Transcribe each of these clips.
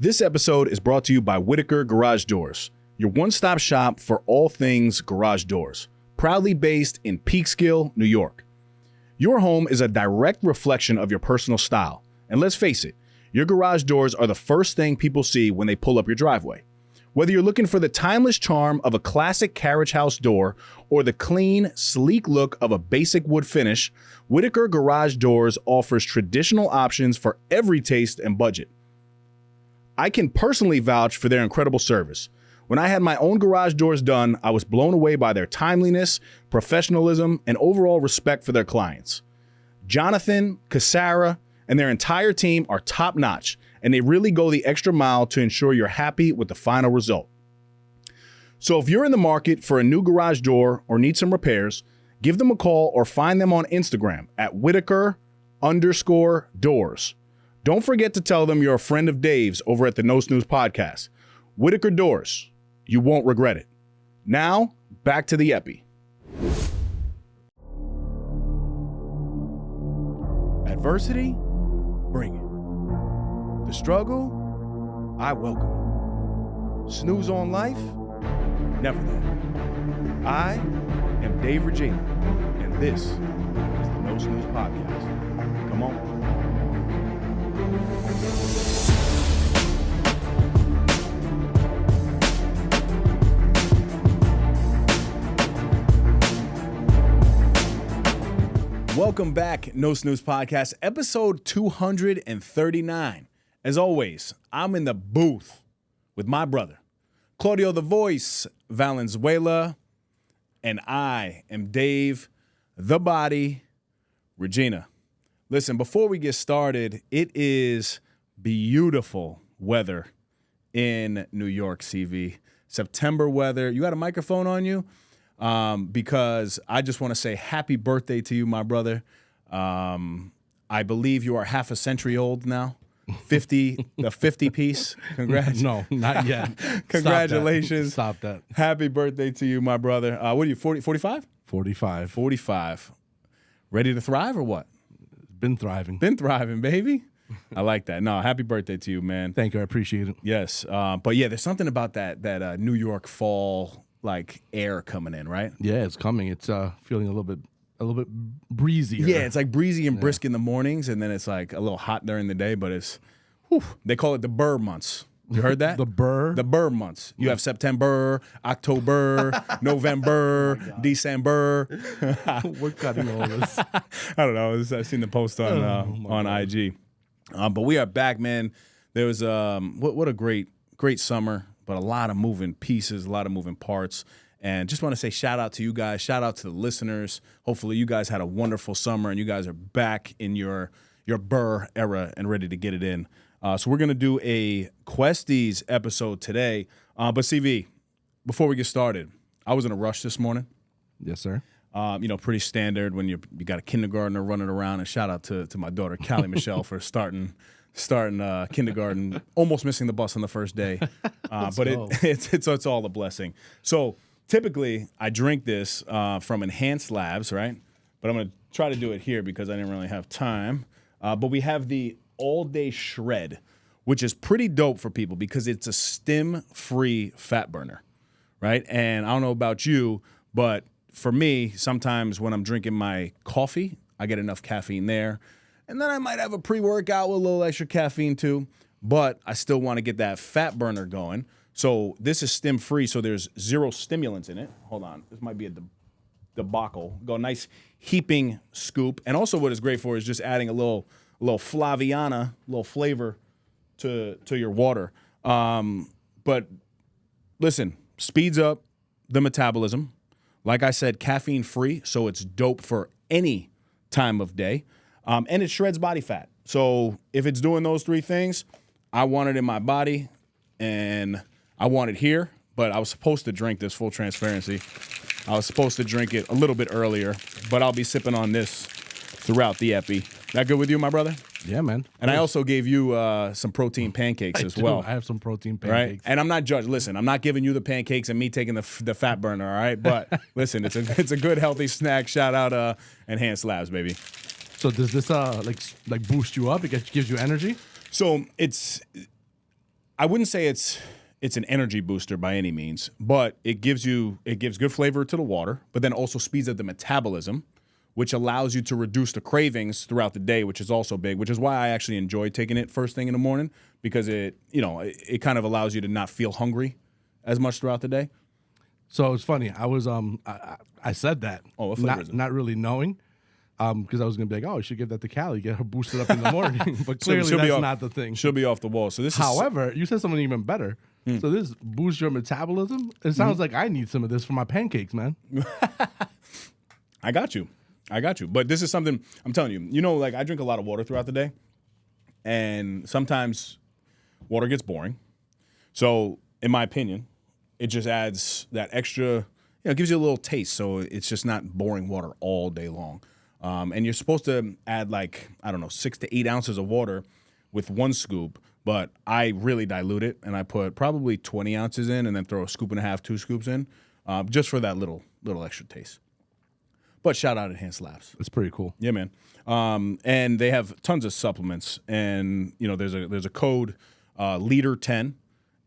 This episode is brought to you by Whitaker Garage Doors, your one-stop shop for all things garage doors, proudly based in Peekskill, New York. Your home is a direct reflection of your personal style, and let's face it, your garage doors are the first thing people see when they pull up your driveway. Whether you're looking for the timeless charm of a classic carriage house door or the clean, sleek look of a basic wood finish, Whitaker Garage Doors offers traditional options for every taste and budget. I can personally vouch for their incredible service. When I had my own garage doors done, I was blown away by their timeliness, professionalism, and overall respect for their clients. Jonathan, Cassara, and their entire team are top-notch, and they really go the extra mile to ensure you're happy with the final result. So if you're in the market for a new garage door or need some repairs, give them a call or find them on Instagram at Whitaker_doors. Don't forget to tell them you're a friend of Dave's over at the No Snooze podcast. Whitaker Doors. You won't regret it. Now, back to the Epi. Adversity? Bring it. The struggle? I welcome it. Snooze on life? Never that. I am Dave Regina, and this is the No Snooze podcast. Come on. Welcome back, No Snooze Podcast, episode 239. As always, I'm in the booth with my brother, Claudio the Voice Valenzuela, and I am Dave the Body Regina. Listen, before we get started, it is beautiful weather in New York, CV. September weather. You got a microphone on you? Because I just want to say happy birthday to you, my brother. I believe you are half a century old now. 50, the 50 piece. Congrats. No, not yet. Congratulations. Stop that. Happy birthday to you, my brother. What are you, 45? 45. 45. Ready to thrive or what? Been thriving. Been thriving, baby. I like that. No, happy birthday to you, man. Thank you. I appreciate it. Yes. But yeah, there's something about that New York fall like air coming in, right? Yeah, it's coming. It's feeling a little bit breezier. Yeah, it's like breezy and brisk in the mornings, and then it's like a little hot during the day, but it's, they call it the Burr months. You heard that? The Burr? The Burr months. You have September, October, November, December. We're cutting all this. I don't know. I've seen the post on IG. But we are back, man. There was what a great summer, but a lot of moving pieces, a lot of moving parts. And just want to say shout out to you guys. Shout out to the listeners. Hopefully you guys had a wonderful summer and you guys are back in your Burr era and ready to get it in. So we're going to do a Questies episode today. But CV, before we get started, I was in a rush this morning. Yes, sir. Pretty standard when you got a kindergartner running around. And shout out to my daughter, Callie Michelle, for starting kindergarten, almost missing the bus on the first day. But it's all a blessing. So typically, I drink this from Enhanced Labs, right? But I'm going to try to do it here because I didn't really have time. But we have the All Day Shred, which is pretty dope for people because it's a stim-free fat burner, right? And I don't know about you, but for me, sometimes when I'm drinking my coffee, I get enough caffeine there. And then I might have a pre-workout with a little extra caffeine too, but I still want to get that fat burner going. So this is stim-free, so there's zero stimulants in it. Hold on. This might be a debacle. Go nice heaping scoop. And also what it's great for is just adding a little Flaviana, a little flavor to your water. But listen, speeds up the metabolism. Like I said, caffeine-free, so it's dope for any time of day. And it shreds body fat. So if it's doing those three things, I want it in my body, and I want it here, but I was supposed to drink this, full transparency. I was supposed to drink it a little bit earlier, but I'll be sipping on this throughout the epi. That good with you, my brother? Yeah, man. And I also gave you some protein pancakes as well. I have some protein pancakes. Right? And I'm not judged. Listen, I'm not giving you the pancakes and me taking the fat burner, all right? But listen, it's a good, healthy snack. Shout out Enhanced Labs, baby. So does this like boost you up? It gives you energy? So I wouldn't say it's an energy booster by any means, but it gives good flavor to the water, but then also speeds up the metabolism, which allows you to reduce the cravings throughout the day, which is also big, which is why I actually enjoy taking it first thing in the morning, because it kind of allows you to not feel hungry as much throughout the day. So it's funny. I was I said that. Oh, what flavor is it? Not really knowing. Because I was gonna be like, oh, you should give that to Callie, get her boosted up in the morning. But clearly She'll be that's off- not the thing. She'll be off the wall. So this is However, you said something even better. So this boosts your metabolism. It sounds like I need some of this for my pancakes, man. I got you. But this is something I'm telling you. Like I drink a lot of water throughout the day, and sometimes water gets boring. So, in my opinion, it just adds that extra. It gives you a little taste. So it's just not boring water all day long. And you're supposed to add 6 to 8 ounces of water with 1 scoop. But I really dilute it, and I put probably 20 ounces in, and then throw a scoop and a half, 2 scoops in, just for that little extra taste. But shout out Enhanced Labs. It's pretty cool. Yeah, man. And they have tons of supplements, and there's a code LEADR10,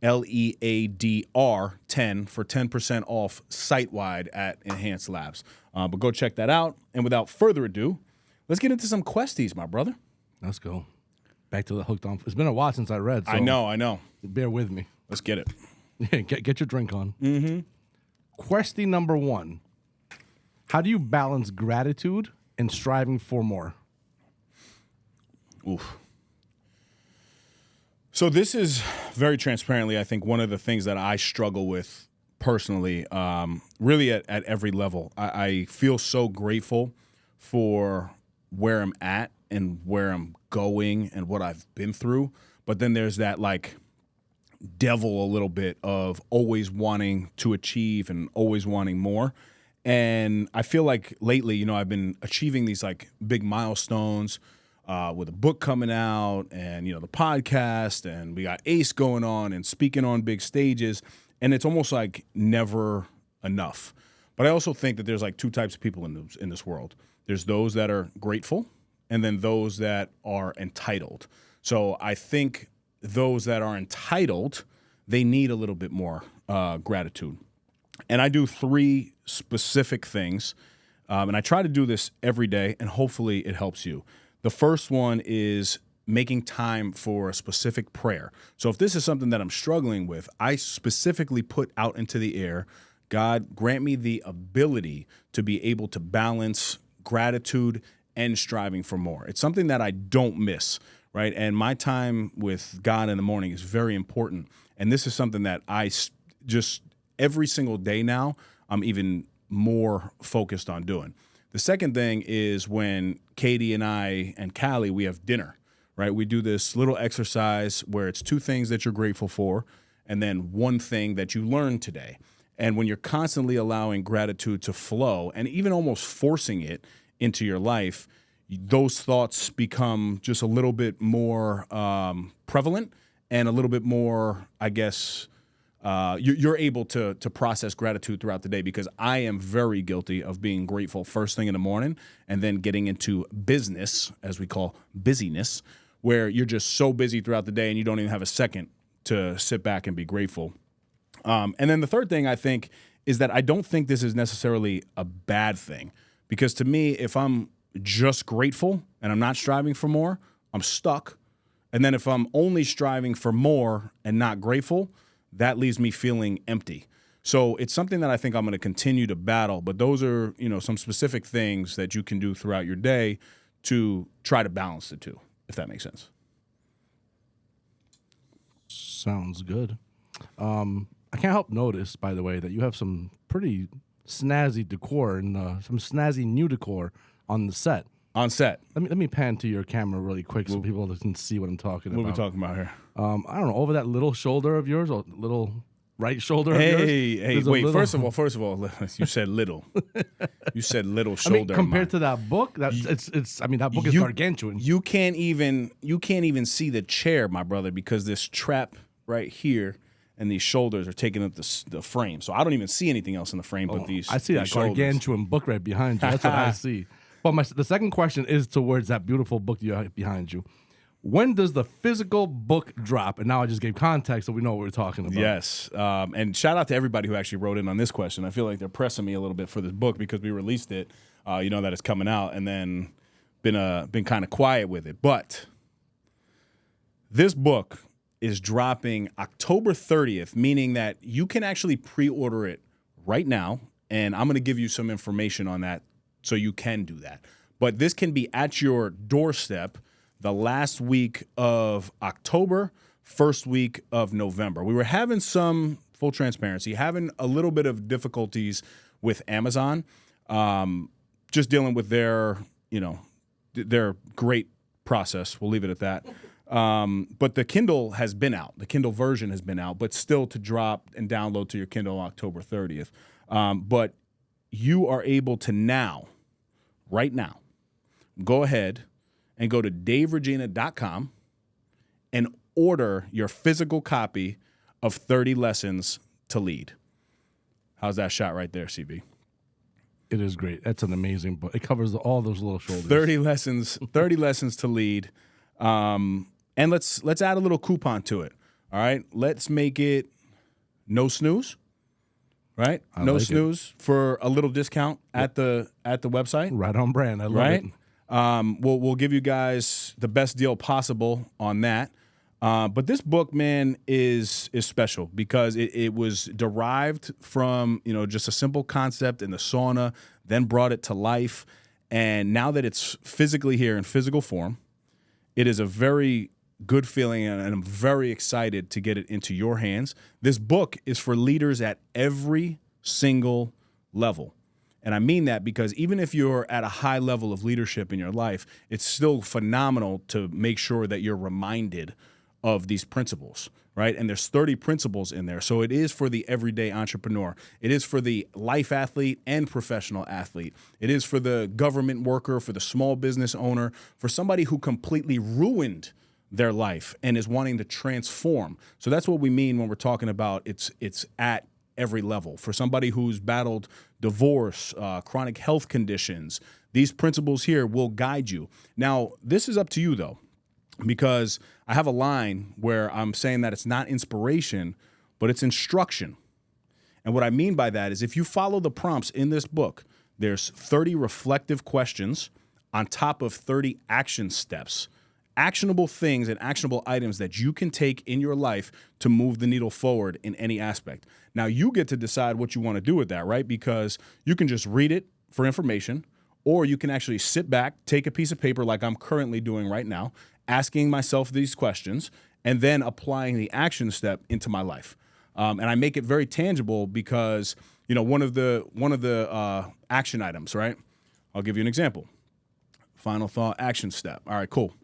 LEADR 10 for 10% off site-wide at Enhanced Labs. But go check that out. And without further ado, let's get into some questies, my brother. Let's go. Back to the Hooked On. It's been a while since I read. So I know. Bear with me. Let's get it. Yeah, get your drink on. Mm-hmm. Question number 1. How do you balance gratitude and striving for more? Oof. So this is very transparently, I think, one of the things that I struggle with personally, really at every level. I feel so grateful for where I'm at and where I'm going and what I've been through. But then there's that devil a little bit of always wanting to achieve and always wanting more. And I feel like lately, I've been achieving these big milestones with a book coming out and, the podcast, and we got Ace going on and speaking on big stages. And it's almost like never enough. But I also think that there's 2 types of people in this world. There's those that are grateful, and then those that are entitled. So I think those that are entitled, they need a little bit more gratitude. And I do 3 specific things, and I try to do this every day, and hopefully it helps you. The first one is making time for a specific prayer. So if this is something that I'm struggling with, I specifically put out into the air, God, grant me the ability to be able to balance gratitude and striving for more. It's something that I don't miss, right? And my time with God in the morning is very important. And this is something that I just every single day now, I'm even more focused on doing. The second thing is when Katie and I and Callie, we have dinner, right? We do this little exercise where it's 2 things that you're grateful for and then 1 thing that you learned today. And when you're constantly allowing gratitude to flow and even almost forcing it into your life, those thoughts become just a little bit more prevalent and a little bit more, I guess, you're able to process gratitude throughout the day, because I am very guilty of being grateful first thing in the morning and then getting into business, as we call busyness, where you're just so busy throughout the day and you don't even have a second to sit back and be grateful. And then the third thing I think is that I don't think this is necessarily a bad thing, because to me, if I'm just grateful and I'm not striving for more, I'm stuck. And then if I'm only striving for more and not grateful, that leaves me feeling empty. So it's something that I think I'm going to continue to battle, but those are, some specific things that you can do throughout your day to try to balance the 2, if that makes sense. Sounds good. I can't help notice, by the way, that you have some pretty snazzy decor and some snazzy new decor on the set. On set. Let me pan to your camera really quick so people can see what I'm talking about. What are we talking about here? I don't know, over that little shoulder of yours, or little right shoulder of yours. Hey, wait, first of all, you said little. You said little shoulder. Compared to that book, that book is gargantuan. You can't even see the chair, my brother, because this trap right here and these shoulders are taking up the frame. So I don't even see anything else in the frame but these. I see that gargantuan book right behind you. That's what I see. But the second question is towards that beautiful book you have behind you. When does the physical book drop? And now I just gave context so we know what we're talking about. Yes. And shout out to everybody who actually wrote in on this question. I feel like they're pressing me a little bit for this book because we released it, you know, that it's coming out, and then been kind of quiet with it. But this book is dropping October 30th, meaning that you can actually pre-order it right now. And I'm going to give you some information on that so you can do that. But this can be at your doorstep the last week of October, first week of November. We were having some, full transparency, having a little bit of difficulties with Amazon, just dealing with their, you know, their great process. We'll leave it at that. But the Kindle has been out. The Kindle version has been out, but still to drop and download to your Kindle on October 30th. But you are able to now, right now, go ahead and go to daveregina.com and order your physical copy of 30 Lessons to Lead. How's that shot right there, CB? It is great. That's an amazing book. It covers all those little shoulders. 30 lessons to lead. And let's add a little coupon to it. All right? Let's make it no snooze. Right? No snooze for a little discount at the website. Right on brand. I love it. We'll give you guys the best deal possible on that. But this book, man, is special because it was derived from, you know, just a simple concept in the sauna, then brought it to life. And now that it's physically here in physical form, it is a very good feeling, and I'm very excited to get it into your hands. This book is for leaders at every single level. And I mean that because even if you're at a high level of leadership in your life, it's still phenomenal to make sure that you're reminded of these principles, right? And there's 30 principles in there. So it is for the everyday entrepreneur. It is for the life athlete and professional athlete. It is for the government worker, for the small business owner, for somebody who completely ruined their life and is wanting to transform. So that's what we mean when we're talking about it's at every level. For somebody who's battled divorce, chronic health conditions, these principles here will guide you. Now, this is up to you, though, because I have a line where I'm saying that it's not inspiration, but it's instruction. And what I mean by that is if you follow the prompts in this book, there's 30 reflective questions on top of 30 action steps, actionable things and actionable items that you can take in your life to move the needle forward in any aspect. Now, you get to decide what you want to do with that, right? Because you can just read it for information, or you can actually sit back, take a piece of paper like I'm currently doing right now, asking myself these questions, and then applying the action step into my life. And I make it very tangible because, you know, one of the action items, right? I'll give you an example. Final thought, action step. All right, cool.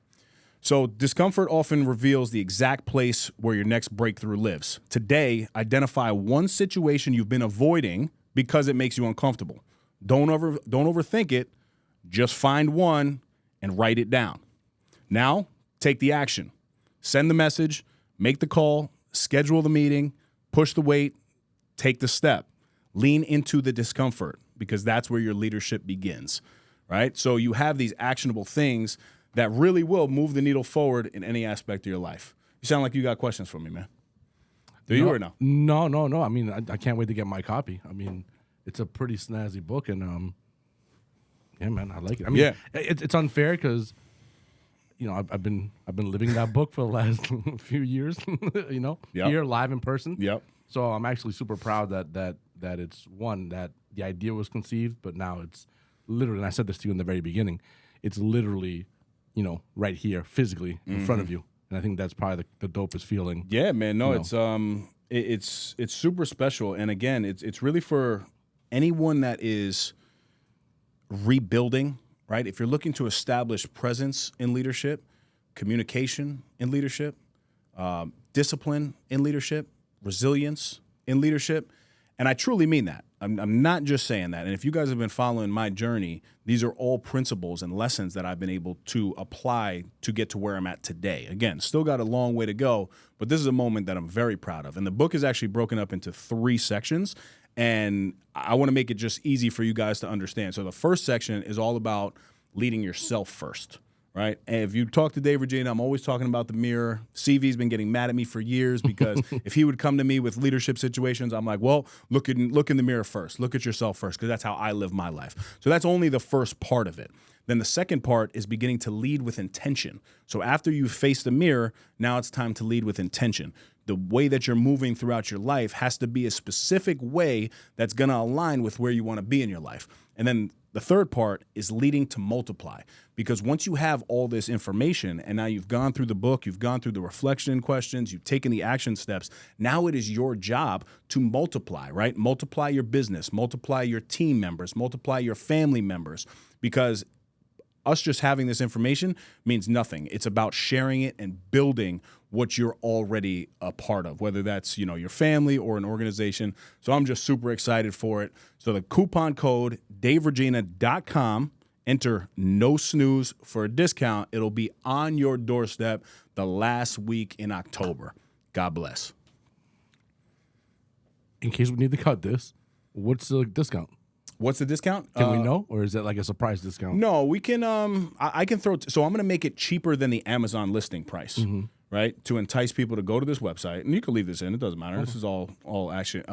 So discomfort often reveals the exact place where your next breakthrough lives. Today, identify one situation you've been avoiding because it makes you uncomfortable. Don't overthink it. Just find one and write it down. Now, take the action. Send the message, make the call, schedule the meeting, push the weight, take the step. Lean into the discomfort because that's where your leadership begins, right? So you have these actionable things that really will move the needle forward in any aspect of your life. You sound like you got questions for me, man. Do you or no? No. I mean, I can't wait to get my copy. I mean, it's a pretty snazzy book, and yeah, man, I like it. I mean, it's unfair because, you know, I've been living that book for the last few years, you know, here live in person. Yep. So I'm actually super proud that it's one that the idea was conceived, but now it's literally. And I said this to you in the very beginning. It's literally, you know, right here physically in front of you, and I think that's probably the dopest feeling. Yeah, man. No, it's super special, and again, it's really for anyone that is rebuilding, right? If you're looking to establish presence in leadership, communication in leadership, discipline in leadership, resilience in leadership, and I truly mean that. I'm not just saying that. And if you guys have been following my journey, these are all principles and lessons that I've been able to apply to get to where I'm at today. Again, still got a long way to go, but this is a moment that I'm very proud of. And the book is actually broken up into 3 sections, and I want to make it just easy for you guys to understand. So the first section is all about leading yourself first, right? And if you talk to Dave Regina, I'm always talking about the mirror. CV's been getting mad at me for years because if he would come to me with leadership situations, I'm like, well, look in the mirror first. Look at yourself first, because that's how I live my life. So that's only the first part of it. Then the second part is beginning to lead with intention. So after you face the mirror, now it's time to lead with intention. The way that you're moving throughout your life has to be a specific way that's going to align with where you want to be in your life. And then the third part is leading to multiply, because once you have all this information and now you've gone through the book, you've gone through the reflection questions, you've taken the action steps, now it is your job to multiply, right? Multiply your business, multiply your team members, multiply your family members, because us just having this information means nothing. It's about sharing it and building what you're already a part of, whether that's, your family or an organization. So I'm just super excited for it. So the coupon code, DaveRegina.com, enter no snooze for a discount. It'll be on your doorstep the last week in October. God bless. In case we need to cut this, what's the discount? What's the discount? Can we know, or is that like a surprise discount? No, we can. I can throw. So I'm going to make it cheaper than the Amazon listing price, right? To entice people to go to this website, and you can leave this in. It doesn't matter. This is all action,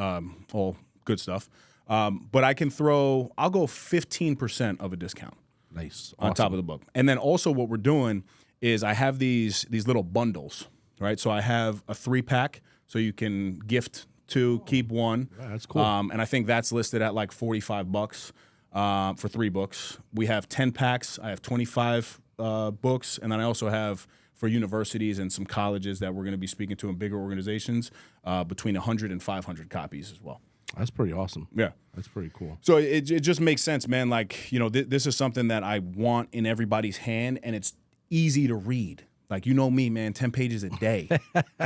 all good stuff. But I can throw. I'll go 15% of a discount. Nice. On top of the book, and then also what we're doing is I have these little bundles, right? So I have a 3-pack, so you can gift 2, keep 1. Yeah, that's cool. And I think that's listed at like $45 for 3 books. We have 10 packs. I have 25 books, and then I also have for universities and some colleges that we're going to be speaking to in bigger organizations between 100 and 500 copies as well. That's pretty awesome. Yeah. That's pretty cool. So it just makes sense, man. Like, this is something that I want in everybody's hand, and it's easy to read. Like, me, man, 10 pages a day.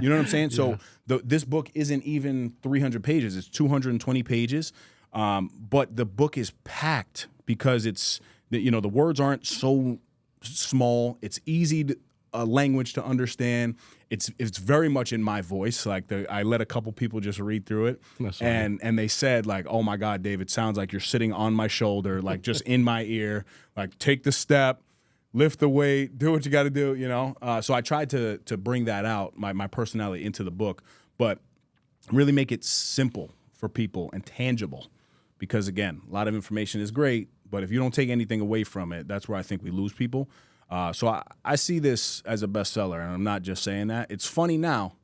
You know what I'm saying? Yeah. So this book isn't even 300 pages. It's 220 pages. But the book is packed because the words aren't so small. It's easy language to understand. It's very much in my voice. Like I let a couple people just read through it, and they said like, "Oh my God, Dave, it sounds like you're sitting on my shoulder, like just in my ear. Like take the step, lift the weight, do what you got to do." So I tried to bring that out, my personality into the book, but really make it simple for people and tangible. Because again, a lot of information is great, but if you don't take anything away from it, that's where I think we lose people. So I see this as a bestseller, and I'm not just saying that. It's funny now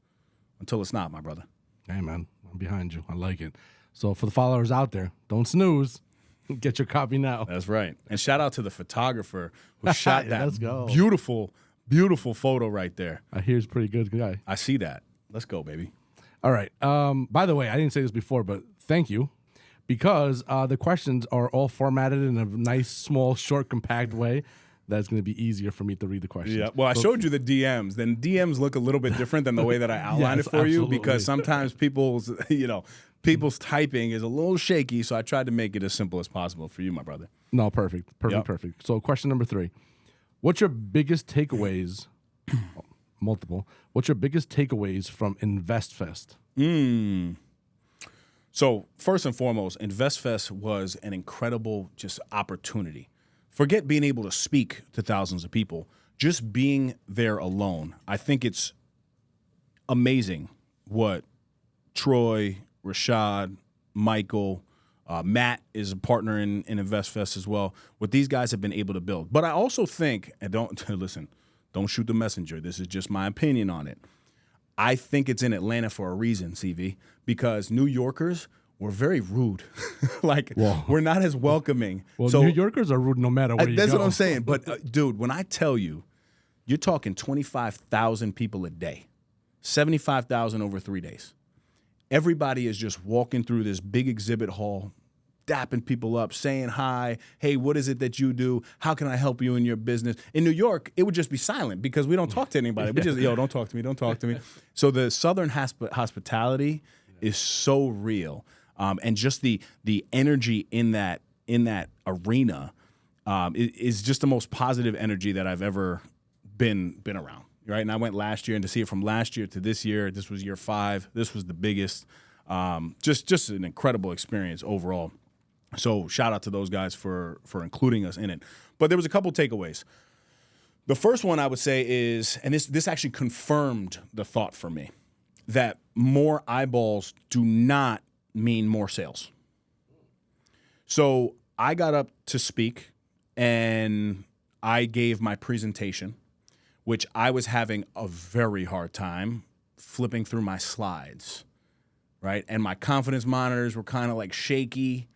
until it's not, my brother. Hey, man, I'm behind you. I like it. So for the followers out there, don't snooze. Get your copy now. That's right. And shout out to the photographer who shot that Let's go. beautiful, beautiful photo right there. I hear he's a pretty good guy. I see that. Let's go, baby. All right. By the way, I didn't say this before, but thank you. Because the questions are all formatted in a nice, small, short, compact way. That's going to be easier for me to read the questions. Yeah. Well, I showed you the DMs. Then DMs look a little bit different than the way that I outlined it for you, because sometimes people's typing is a little shaky. So I tried to make it as simple as possible for you, my brother. No, perfect. Perfect. So question number 3. What's your biggest takeaways? Multiple. What's your biggest takeaways from InvestFest? So first and foremost, InvestFest was an incredible just opportunity. Forget being able to speak to thousands of people, just being there alone. I think it's amazing what Troy, Rashad, Michael, Matt is a partner in InvestFest as well, what these guys have been able to build. But I also think, and don't shoot the messenger, this is just my opinion on it. I think it's in Atlanta for a reason, CV, because New Yorkers were very rude. We're not as welcoming. Well, so, New Yorkers are rude no matter where you go. That's what I'm saying. But, dude, when I tell you, you're talking 25,000 people a day, 75,000 over 3 days. Everybody is just walking through this big exhibit hall, dapping people up, saying hi. Hey, what is it that you do? How can I help you in your business? In New York, it would just be silent because we don't talk to anybody. We just, don't talk to me. Don't talk to me. So the Southern hospitality is so real. And just the energy in that arena is just the most positive energy that I've ever been around, right? And I went last year, and to see it from last year to this year, this was year 5. This was the biggest. Just an incredible experience overall. So shout out to those guys for including us in it. But there was a couple takeaways. The first one I would say is, and this actually confirmed the thought for me, that more eyeballs do not mean more sales. So I got up to speak and I gave my presentation, which I was having a very hard time flipping through my slides, right? And my confidence monitors were kind of like shaky.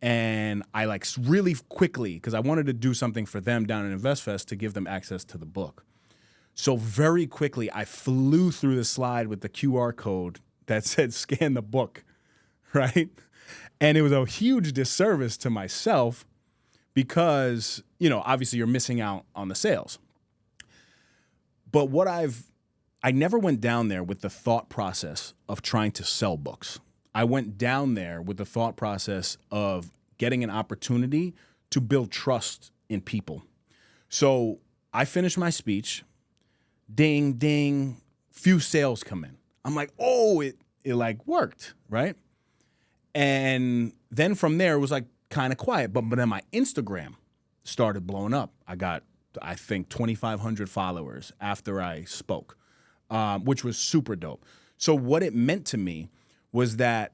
And I like really quickly, because I wanted to do something for them down in InvestFest to give them access to the book. So very quickly, I flew through the slide with the QR code that said scan the book, right? And it was a huge disservice to myself because, you know, obviously you're missing out on the sales. But I never went down there with the thought process of trying to sell books. I went down there with the thought process of getting an opportunity to build trust in people. So I finished my speech, ding, ding, few sales come in. I'm like, oh, it like worked, right? And then from there, it was like kind of quiet. But then my Instagram started blowing up. I got, I think, 2,500 followers after I spoke, which was super dope. So what it meant to me was that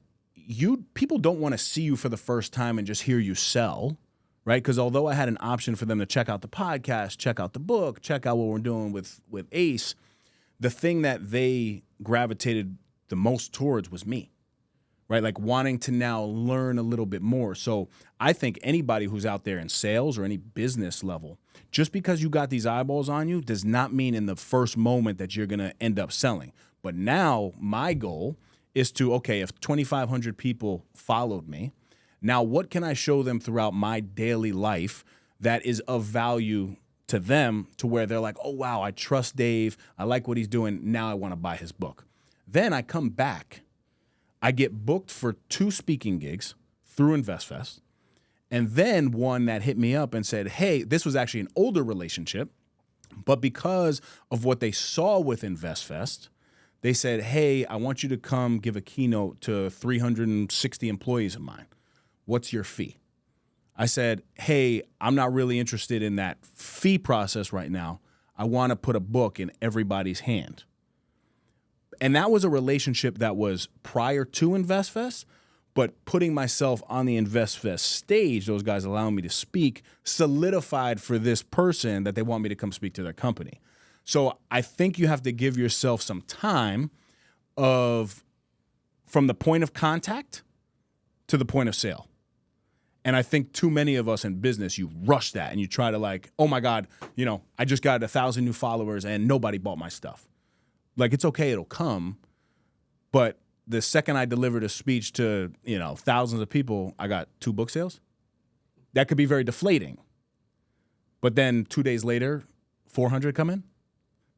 people don't want to see you for the first time and just hear you sell, right? Because although I had an option for them to check out the podcast, check out the book, check out what we're doing with Ace, the thing that they gravitated the most towards was me, right? Like wanting to now learn a little bit more. So I think anybody who's out there in sales or any business level, just because you got these eyeballs on you does not mean in the first moment that you're going to end up selling. But now my goal is to, okay, if 2,500 people followed me, now what can I show them throughout my daily life that is of value to them to where they're like, oh, wow, I trust Dave. I like what he's doing. Now I want to buy his book. Then I come back. I get booked for 2 speaking gigs through InvestFest. And then one that hit me up and said, hey, this was actually an older relationship, but because of what they saw with InvestFest, they said, hey, I want you to come give a keynote to 360 employees of mine. What's your fee? I said, hey, I'm not really interested in that fee process right now. I want to put a book in everybody's hand. And that was a relationship that was prior to InvestFest, but putting myself on the InvestFest stage, those guys allowing me to speak, solidified for this person that they want me to come speak to their company. So I think you have to give yourself some time from the point of contact to the point of sale. And I think too many of us in business, you rush that and you try to like, oh my God, you know, I just got 1,000 new followers and nobody bought my stuff. Like, it's okay, it'll come. But the second I delivered a speech to, you know, thousands of people, I got 2 book sales. That could be very deflating. But then 2 days later, 400 come in.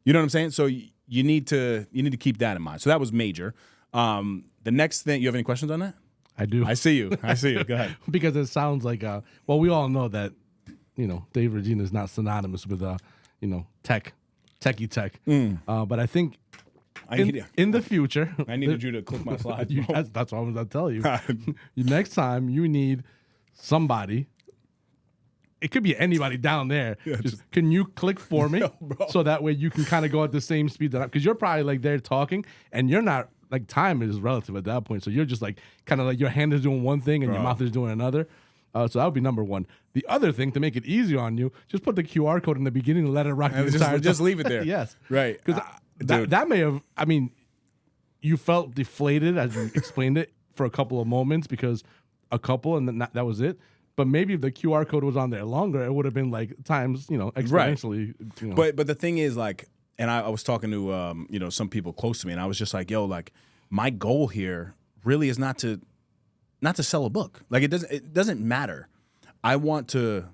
You know what I'm saying? So you need to keep that in mind. So that was major. The next thing, you have any questions on that? I do. I see you. Go ahead. Because it sounds like, well, we all know that, you know, Dave Regina is not synonymous with, you know, techie tech. But I think in the future, I needed you to click my slides. That's what I was going to tell you. Next time you need somebody. It could be anybody down there. Yeah, just can you click for me so that way you can kind of go at the same speed that because you're probably like there talking and you're not like time is relative at that point. So you're just like kind of like your hand is doing one thing and your mouth is doing another. So that would be number one. The other thing to make it easier on you, just put the QR code in the beginning and let it rock the entire just leave it there. Yes, right. Because that may have. I mean, you felt deflated as you explained it for a couple of moments because a couple and then that was it. But maybe if the QR code was on there longer, it would have been like times, you know, exponentially. Right. You know. But the thing is, like, and I was talking to, you know, some people close to me, and I was just like, yo, like, my goal here really is not to sell a book. Like, it doesn't matter. I want to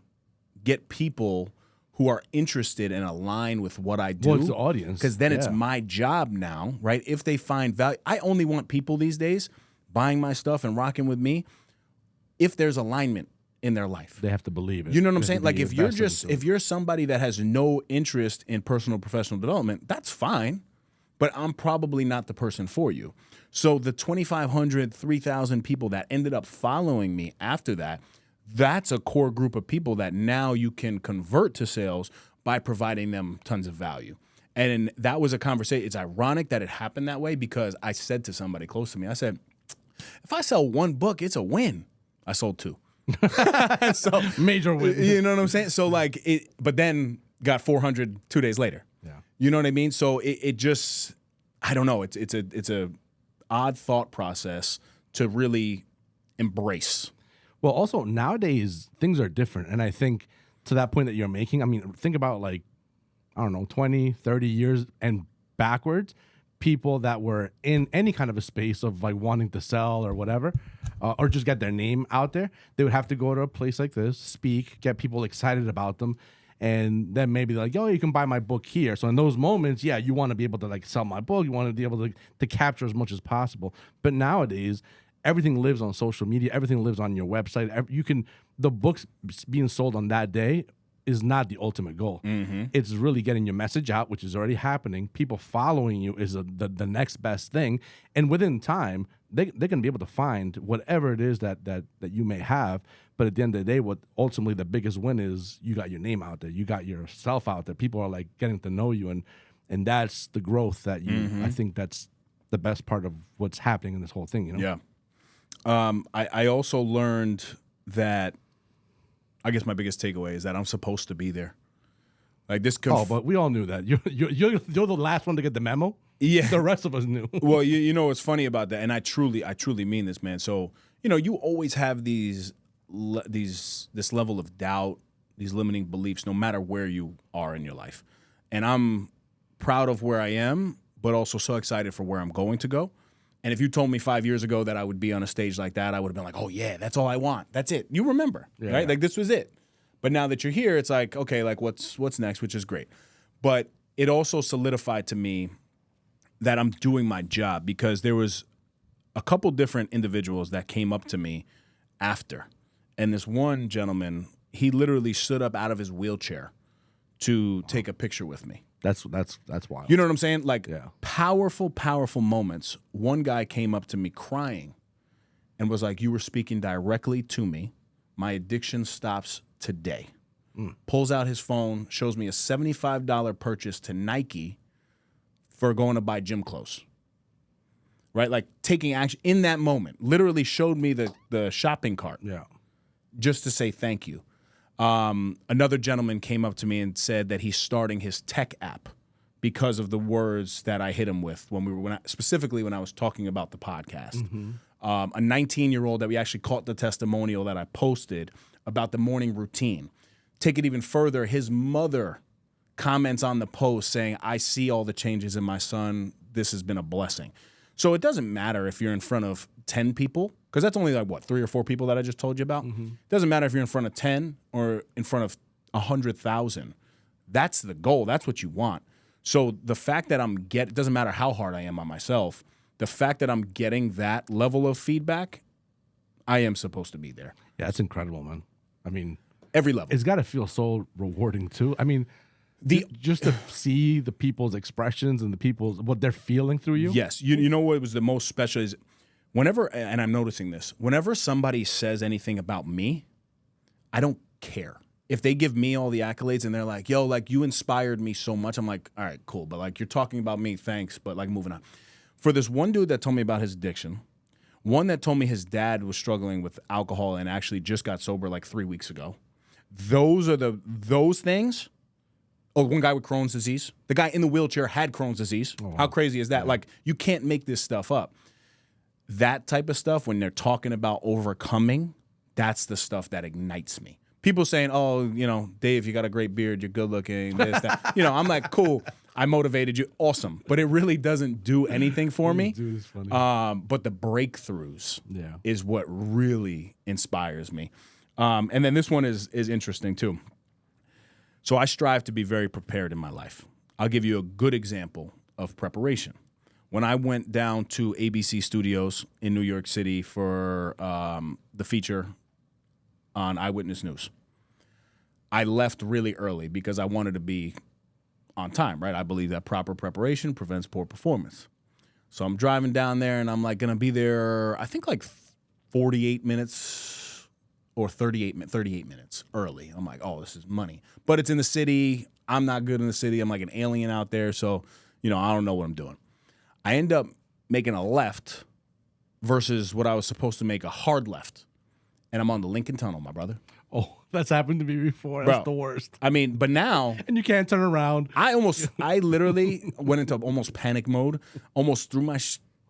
get people who are interested and align with what I do. Well, it's the audience. Because then it's my job now, right? If they find value, I only want people these days buying my stuff and rocking with me if there's alignment in their life. They have to believe it. You know what I'm saying? Like if you're somebody that has no interest in personal professional development, that's fine, but I'm probably not the person for you. So the 2,500, 3,000 people that ended up following me after that, that's a core group of people that now you can convert to sales by providing them tons of value. And that was a conversation. It's ironic that it happened that way because I said to somebody close to me, I said, if I sell one book, it's a win. I sold 2. So major win. You know what I'm saying? So like but then got 400 2 days later. Yeah. You know what I mean? So it just, I don't know. It's a odd thought process to really embrace. Well, also nowadays things are different. And I think to that point that you're making, I mean, think about like, I don't know, 20, 30 years and backwards, people that were in any kind of a space of like wanting to sell or whatever, or just get their name out there, they would have to go to a place like this, speak, get people excited about them, and then maybe like, oh, you can buy my book here. So in those moments, yeah, you want to be able to like sell my book, you want to be able to capture as much as possible. But nowadays, everything lives on social media, everything lives on your website. The books being sold on that day is not the ultimate goal. Mm-hmm. It's really getting your message out, which is already happening. People following you is the next best thing. And within time, they're going to be able to find whatever it is that you may have. But at the end of the day, what ultimately the biggest win is, you got your name out there. You got yourself out there. People are like getting to know you. And that's the growth that you, Mm-hmm. I think that's the best part of what's happening in this whole thing, you know? Yeah. I also learned that, I guess my biggest takeaway is that I'm supposed to be there. Like this. But we all knew that. You're the last one to get the memo. Yeah. The rest of us knew. Well, you know what's funny about that, and I truly mean this, man. So you always have this level of doubt, these limiting beliefs, no matter where you are in your life. And I'm proud of where I am, but also so excited for where I'm going to go. And if you told me 5 years ago that I would be on a stage like that, I would have been like, oh, yeah, that's all I want. That's it. You remember, right? Like, this was it. But now that you're here, it's like, okay, like, what's next, which is great. But it also solidified to me that I'm doing my job, because there was a couple different individuals that came up to me after. And this one gentleman, he literally stood up out of his wheelchair to take a picture with me. That's wild. You know what I'm saying? Like, Yeah. powerful, powerful moments. One guy came up to me crying and was like, you were speaking directly to me. My addiction stops today. Pulls out his phone, shows me a $75 purchase to Nike for going to buy gym clothes. Right? Like, taking action in that moment. Literally showed me the shopping cart. Yeah. Just to say thank you. Another gentleman came up to me and said that he's starting his tech app because of the words that I hit him with specifically when I was talking about the podcast. Mm-hmm. A 19-year-old that we actually caught the testimonial that I posted about the morning routine. Take it even further, his mother comments on the post saying, I see all the changes in my son. This has been a blessing. So it doesn't matter if you're in front of 10 people, because that's only like, 3 or 4 people that I just told you about. Mm-hmm. It doesn't matter if you're in front of 10 or in front of 100,000. That's the goal. That's what you want. So the fact that it doesn't matter how hard I am on myself, the fact that I'm getting that level of feedback, I am supposed to be there. Yeah, that's incredible, man. I mean, Every level. it's got to feel so rewarding too. I mean, just to see the people's expressions and what they're feeling through you. Yes. You know what was the most special is whenever, and I'm noticing this, whenever somebody says anything about me, I don't care. If they give me all the accolades and they're like, yo, like, you inspired me so much, I'm like, all right, cool. But like, you're talking about me, thanks. But like, moving on. For this one dude that told me about his addiction, one that told me his dad was struggling with alcohol and actually just got sober like 3 weeks ago. Those things. Oh, one guy with Crohn's disease. The guy in the wheelchair had Crohn's disease. Oh, wow. How crazy is that? Yeah. Like, you can't make this stuff up. That type of stuff, when they're talking about overcoming, that's the stuff that ignites me. People saying, oh, Dave, you got a great beard, you're good looking, this, that. I'm like, cool, I motivated you, awesome. But it really doesn't do anything for me. Dude, it's funny. But the breakthroughs is what really inspires me. And then this one is interesting too. So I strive to be very prepared in my life. I'll give you a good example of preparation. When I went down to ABC Studios in New York City for the feature on Eyewitness News, I left really early because I wanted to be on time, right? I believe that proper preparation prevents poor performance. So I'm driving down there, and I'm like going to be there, I think like 48 minutes or 38 minutes early. I'm like, oh, this is money. But it's in the city. I'm not good in the city. I'm like an alien out there. So, you know, I don't know what I'm doing. I end up making a left versus what I was supposed to make a hard left. And I'm on the Lincoln Tunnel, my brother. Oh, that's happened to me before. That's the worst. I mean, but now. And you can't turn around. I literally went into almost panic mode, almost threw my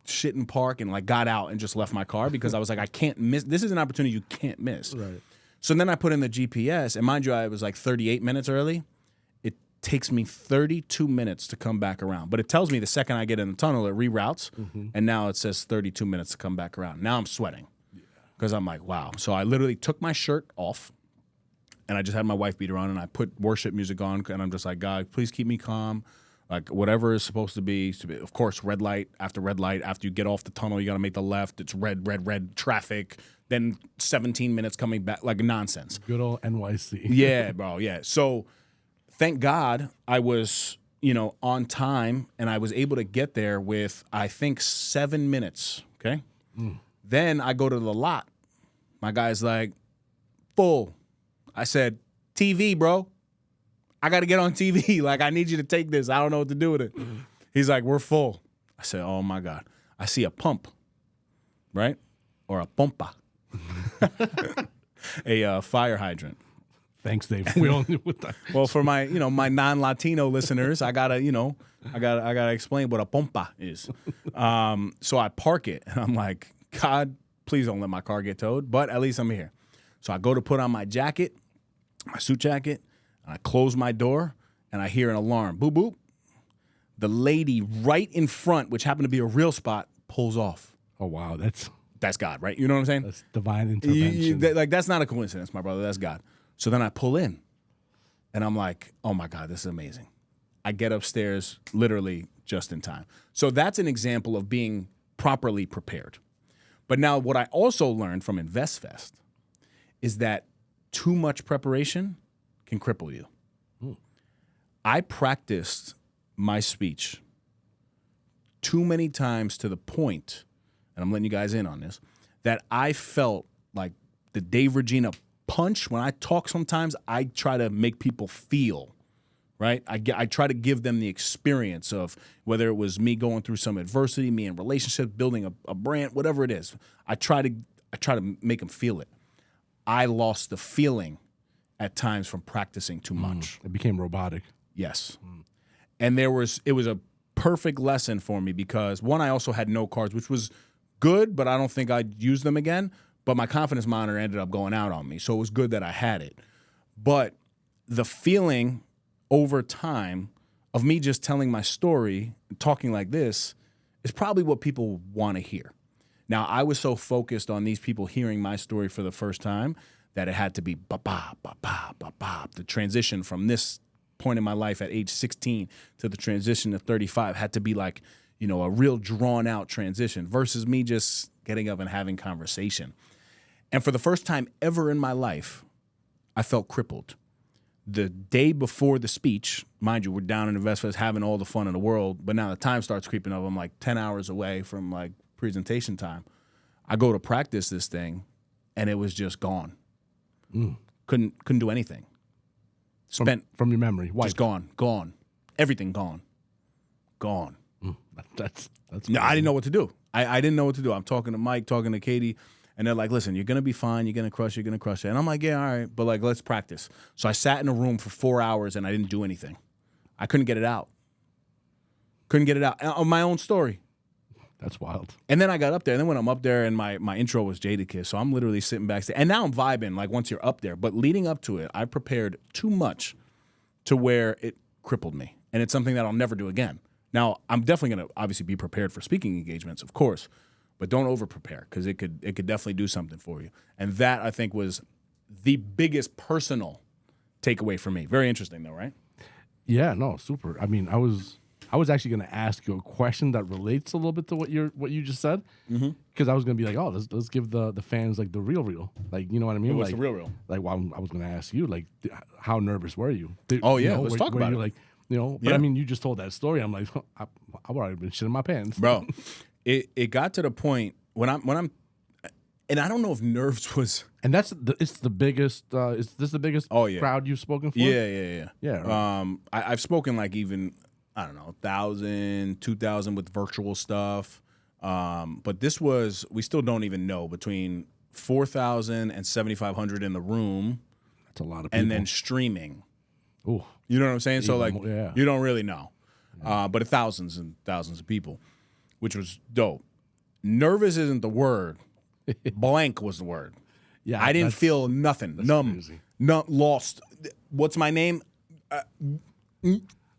shit in park and like got out and just left my car because I was like, I can't miss. This is an opportunity you can't miss. Right. So then I put in the GPS, and mind you, I was like 38 minutes early. It takes me 32 minutes to come back around. But it tells me the second I get in the tunnel, it reroutes, and now it says 32 minutes to come back around. Now I'm sweating because I'm like, wow. So I literally took my shirt off, and I just had my wife beater on, and I put worship music on, and I'm just like, God, please keep me calm. Like whatever is supposed to be, of course, red light. After you get off the tunnel, you got to make the left. It's red traffic. Then 17 minutes coming back, like nonsense. Good old NYC. Yeah, bro, yeah. So thank God I was, you know, on time, and I was able to get there with, I think, 7 minutes, okay? Then I go to the lot. My guy's like, full. I said, TV, bro. I got to get on TV. Like, I need you to take this. I don't know what to do with it. He's like, we're full. I said, oh, my God. I see a pump, right? Or a pompa. A fire hydrant. Thanks, Dave. We all knew what that. Well, for my, you know, my non-Latino listeners, I gotta explain what a pompa is. So I park it, and I'm like, God, please don't let my car get towed. But at least I'm here. So I go to put on my jacket, my suit jacket, and I close my door, and I hear an alarm. Boop boop. The lady right in front, which happened to be a real spot, pulls off. Oh wow, that's God, right? You know what I'm saying? That's divine intervention. That's not a coincidence, my brother. That's God. So then I pull in, and I'm like, oh, my God, this is amazing. I get upstairs literally just in time. So that's an example of being properly prepared. But now what I also learned from InvestFest is that too much preparation can cripple you. I practiced my speech too many times to the point, and I'm letting you guys in on this, that I felt like the Dave Regina punch. When I talk sometimes, I try to make people feel, right? I try to give them the experience of whether it was me going through some adversity, me in relationships, building a brand, whatever it is. I try to make them feel it. I lost the feeling at times from practicing too much. It became robotic. Yes. And it was a perfect lesson for me because, one, I also had no cards, which was good, but I don't think I'd use them again. But my confidence monitor ended up going out on me, so it was good that I had it. But the feeling over time of me just telling my story, talking like this, is probably what people want to hear. Now, I was so focused on these people hearing my story for the first time that it had to be ba-ba, ba-ba, ba-ba. The transition from this point in my life at age 16 to the transition to 35 had to be like, you know, a real drawn-out transition versus me just getting up and having conversation. And for the first time ever in my life, I felt crippled. The day before the speech, mind you, we're down in InvestFest having all the fun in the world, but now the time starts creeping up. I'm like 10 hours away from like presentation time. I go to practice this thing, and it was just gone. Couldn't do anything. From your memory, just gone. Everything gone. That's no, I didn't know what to do. I didn't know what to do. I'm talking to Mike, talking to Katie, and they're like, listen, you're going to be fine. You're going to crush it. And I'm like, yeah, all right. But like, let's practice. So I sat in a room for 4 hours, and I didn't do anything. I couldn't get it out. On my own story. That's wild. And then I got up there, and then when I'm up there, and my intro was Jadakiss, so I'm literally sitting backstage. And now I'm vibing, like, once you're up there. But leading up to it, I prepared too much to where it crippled me. And it's something that I'll never do again. Now, I'm definitely going to obviously be prepared for speaking engagements, of course, but don't over-prepare because it could definitely do something for you. And that, I think, was the biggest personal takeaway for me. Very interesting, though, right? Yeah, no, super. I mean, I was actually going to ask you a question that relates a little bit to what you just said, because I was going to be like, oh, let's give the fans like the real, like, you know what I mean? What's like, the real? Like, well, I was going to ask you, like, how nervous were you? Let's talk about it. Like, you know, but I mean, you just told that story. I'm like, I've already been shitting my pants, bro. It got to the point when I'm, and I don't know if nerves was And it's the biggest. Is this the biggest crowd you've spoken for? Yeah. Right. I've spoken like even, I don't know, 1,000, 2,000 with virtual stuff. But this was, we still don't even know, between 4,000 and 7,500 in the room. That's a lot of people. And then streaming. Ooh. You know what I'm saying? So like, yeah. you don't really know. But thousands and thousands of people, which was dope. Nervous isn't the word. Blank was the word. Yeah, I didn't feel nothing. Numb, lost. What's my name?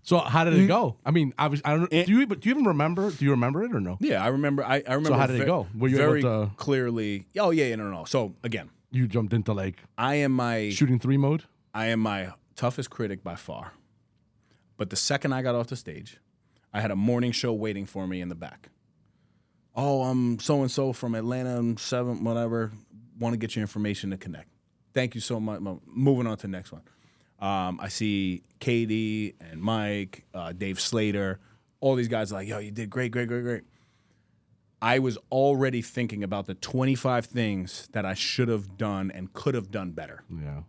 So how did it go? I mean, I don't. Do you even remember? Do you remember it or no? Yeah, I remember. I remember. So how did it go? Were you very able to clearly? Oh yeah, no. So again, you jumped into like I am my shooting 3 mode. I am my toughest critic by far. But the second I got off the stage, I had a morning show waiting for me in the back. Oh, I'm so and so from Atlanta, 7 whatever. Want to get your information to connect. Thank you so much. Moving on to the next one. I see Katie and Mike, Dave Slater, all these guys are like, yo, you did great. I was already thinking about the 25 things that I should have done and could have done better. Yeah.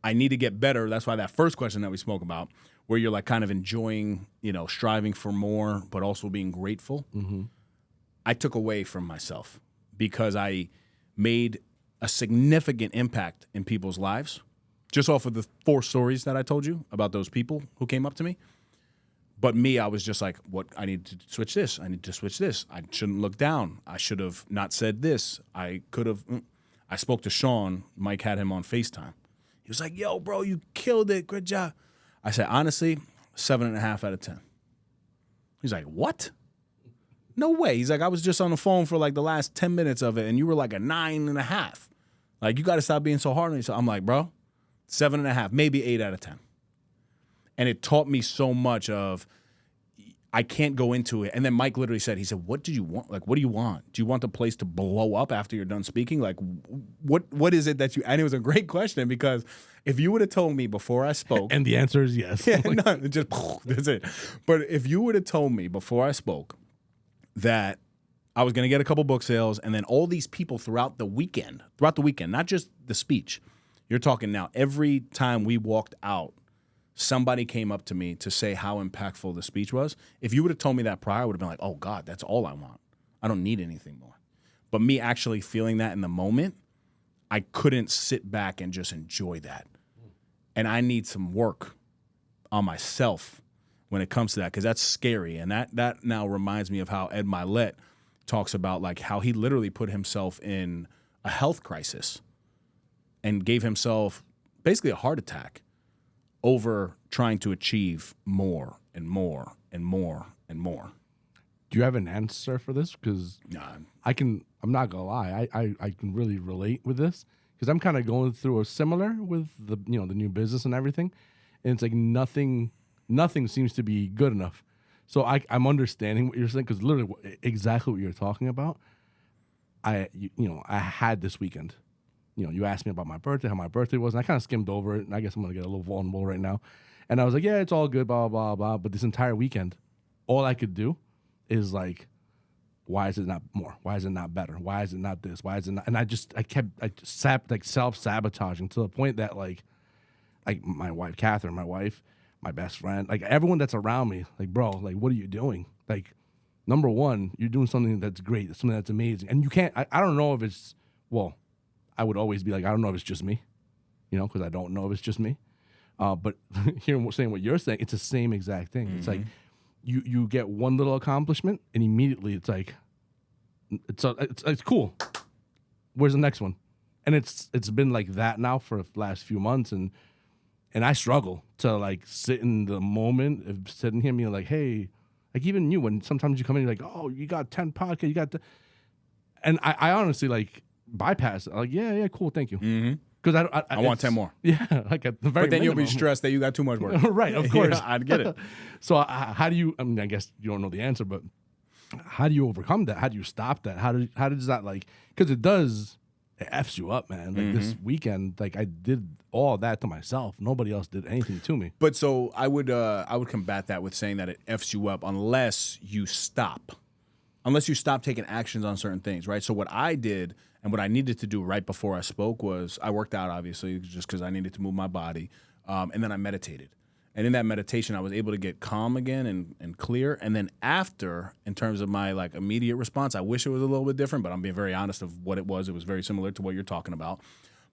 I need to get better. That's why that first question that we spoke about, where you're like kind of enjoying, striving for more, but also being grateful. Mm-hmm. I took away from myself because I made a significant impact in people's lives just off of the 4 stories that I told you about those people who came up to me. But me, I was just like, what? I need to switch this. I need to switch this. I shouldn't look down. I should have not said this. I could have. I spoke to Sean. Mike had him on FaceTime. He was like, yo, bro, you killed it. Good job. I said, honestly, 7.5 out of 10. He's like, what? No way. He's like, I was just on the phone for like the last 10 minutes of it, and you were like a 9.5. Like, you got to stop being so hard on yourself. I'm like, bro, 7.5, maybe 8 out of 10. And it taught me so much of, I can't go into it. And then Mike literally said, he said, what did you want? Like, what do you want? Do you want the place to blow up after you're done speaking? Like, what is it that you, and it was a great question, because if you would have told me before I spoke. And the answer is yes. Yeah, no, just, that's it. But if you would have told me before I spoke that I was going to get a couple book sales, and then all these people throughout the weekend, not just the speech. You're talking now, every time we walked out, somebody came up to me to say how impactful the speech was. If you would have told me that prior, I would have been like, oh, God, that's all I want. I don't need anything more. But me actually feeling that in the moment, I couldn't sit back and just enjoy that. And I need some work on myself when it comes to that, because that's scary. And that now reminds me of how Ed Milet talks about like how he literally put himself in a health crisis and gave himself basically a heart attack over trying to achieve more and more and more and more. Do you have an answer for this? Because I'm not gonna lie, I can really relate with this, because I'm kind of going through a similar with the the new business and everything, and it's like nothing seems to be good enough. So I'm understanding what you're saying, because literally exactly what you're talking about. I had this weekend. You asked me about my birthday, how my birthday was, and I kind of skimmed over it, and I guess I'm going to get a little vulnerable right now. And I was like, yeah, it's all good, blah, blah, blah. But this entire weekend, all I could do is like, why is it not more? Why is it not better? Why is it not this? Why is it not? And I kept self-sabotaging to the point that like my wife, Catherine, my best friend, like everyone that's around me, like, bro, like, what are you doing? Like, number one, you're doing something that's great, something that's amazing. And you can't, I don't know if it's, well, I would always be like, I don't know if it's just me, because I don't know if it's just me. But hearing saying what you're saying, it's the same exact thing. Mm-hmm. It's like you get one little accomplishment, and immediately it's like, it's cool. Where's the next one? And it's been like that now for the last few months, and I struggle to like sit in the moment of sitting here and being like, hey, like even you, when sometimes you come in, you're like, oh, you got 10 podcasts, you got the, and I honestly like bypass it. Like, yeah, cool, thank you. Mm-hmm. Because I want 10 more. Yeah, like at the very. But then minimum. you'll be stressed that you got too much work. Right, of course. Yeah, I'd get it. So how do you? I mean, I guess you don't know the answer, but how do you overcome that? How do you stop that? How does that like? Because it f's you up, man. Like this weekend, like I did all that to myself. Nobody else did anything to me. But so I would combat that with saying that it f's you up unless you stop unless you stop taking actions on certain things, right? So what I did and what I needed to do right before I spoke was I worked out, obviously, just because I needed to move my body, and then I meditated. And in that meditation, I was able to get calm again and clear. And then after, in terms of my like immediate response, I wish it was a little bit different, but I'm being very honest of what it was. It was very similar to what you're talking about.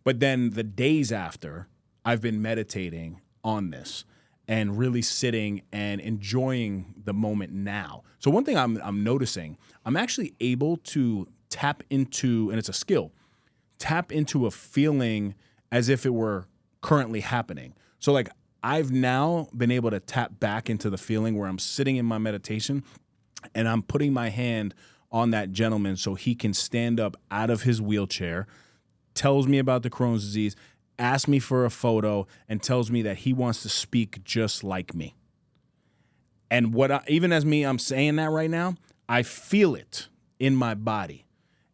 But then the days after, I've been meditating on this and really sitting and enjoying the moment now. So one thing I'm noticing, I'm actually able to tap into, and it's a skill, tap into a feeling as if it were currently happening. So like I've now been able to tap back into the feeling where I'm sitting in my meditation and I'm putting my hand on that gentleman so he can stand up out of his wheelchair, tells me about the Crohn's disease, asks me for a photo, and tells me that he wants to speak just like me. And even as me, I'm saying that right now, I feel it in my body.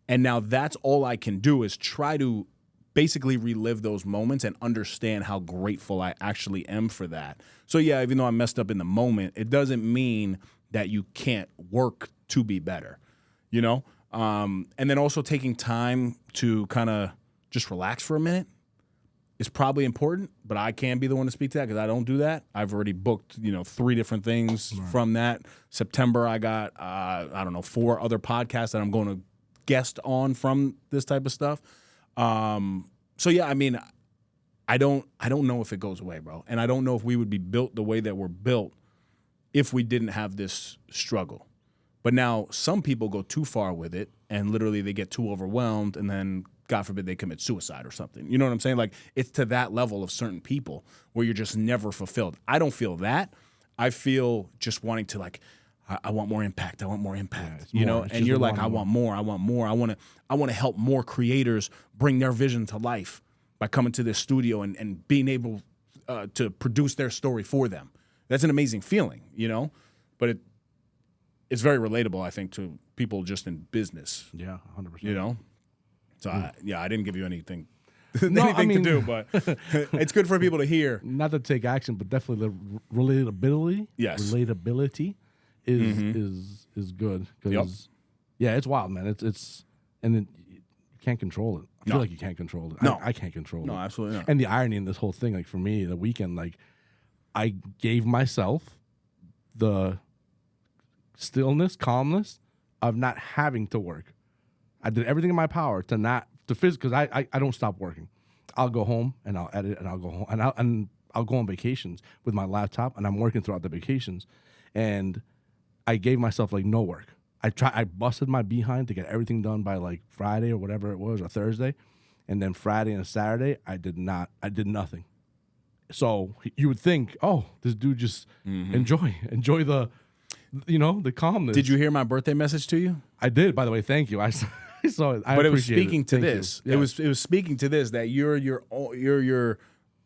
And now that's all I can do is try to basically relive those moments and understand how grateful I actually am for that. So yeah, even though I messed up in the moment, it doesn't mean that you can't work to be better, you know? And then also taking time to kind of just relax for a minute is probably important, but I can't be the one to speak to that because I don't do that. I've already booked, 3 different things from that. September, I got, 4 other podcasts that I'm going to guest on from this type of stuff. So yeah, I mean, I don't know if it goes away, bro. And I don't know if we would be built the way that we're built if we didn't have this struggle. But now some people go too far with it and literally they get too overwhelmed and then God forbid they commit suicide or something. You know what I'm saying? Like it's to that level of certain people where you're just never fulfilled. I don't feel that. I feel just wanting to like, I want more impact. I want more impact, and you're like, I want more. I want to help more creators bring their vision to life by coming to this studio and being able to produce their story for them. That's an amazing feeling, but it's very relatable, I think, to people just in business. Yeah, 100%. So I didn't give you anything to do, but it's good for people to hear. Not to take action, but definitely the relatability. Yes. Relatability is good because it's wild, man. It's you can't control it. I feel like you can't control it. No, I can't control it. No, absolutely not. And the irony in this whole thing, like for me, the weekend, like I gave myself the stillness, calmness of not having to work. I did everything in my power to because I don't stop working. I'll go home and I'll edit and I'll go home and I'll go on vacations with my laptop and I'm working throughout the vacations. And I gave myself like no work. I busted my behind to get everything done by like Friday or whatever it was, or Thursday. And then Friday and Saturday, I did nothing. So you would think, oh, this dude just enjoy the, the calmness. Did you hear my birthday message to you? I did, by the way. Thank you. I saw it. But it was speaking to this. Yeah. It was speaking to this, that you're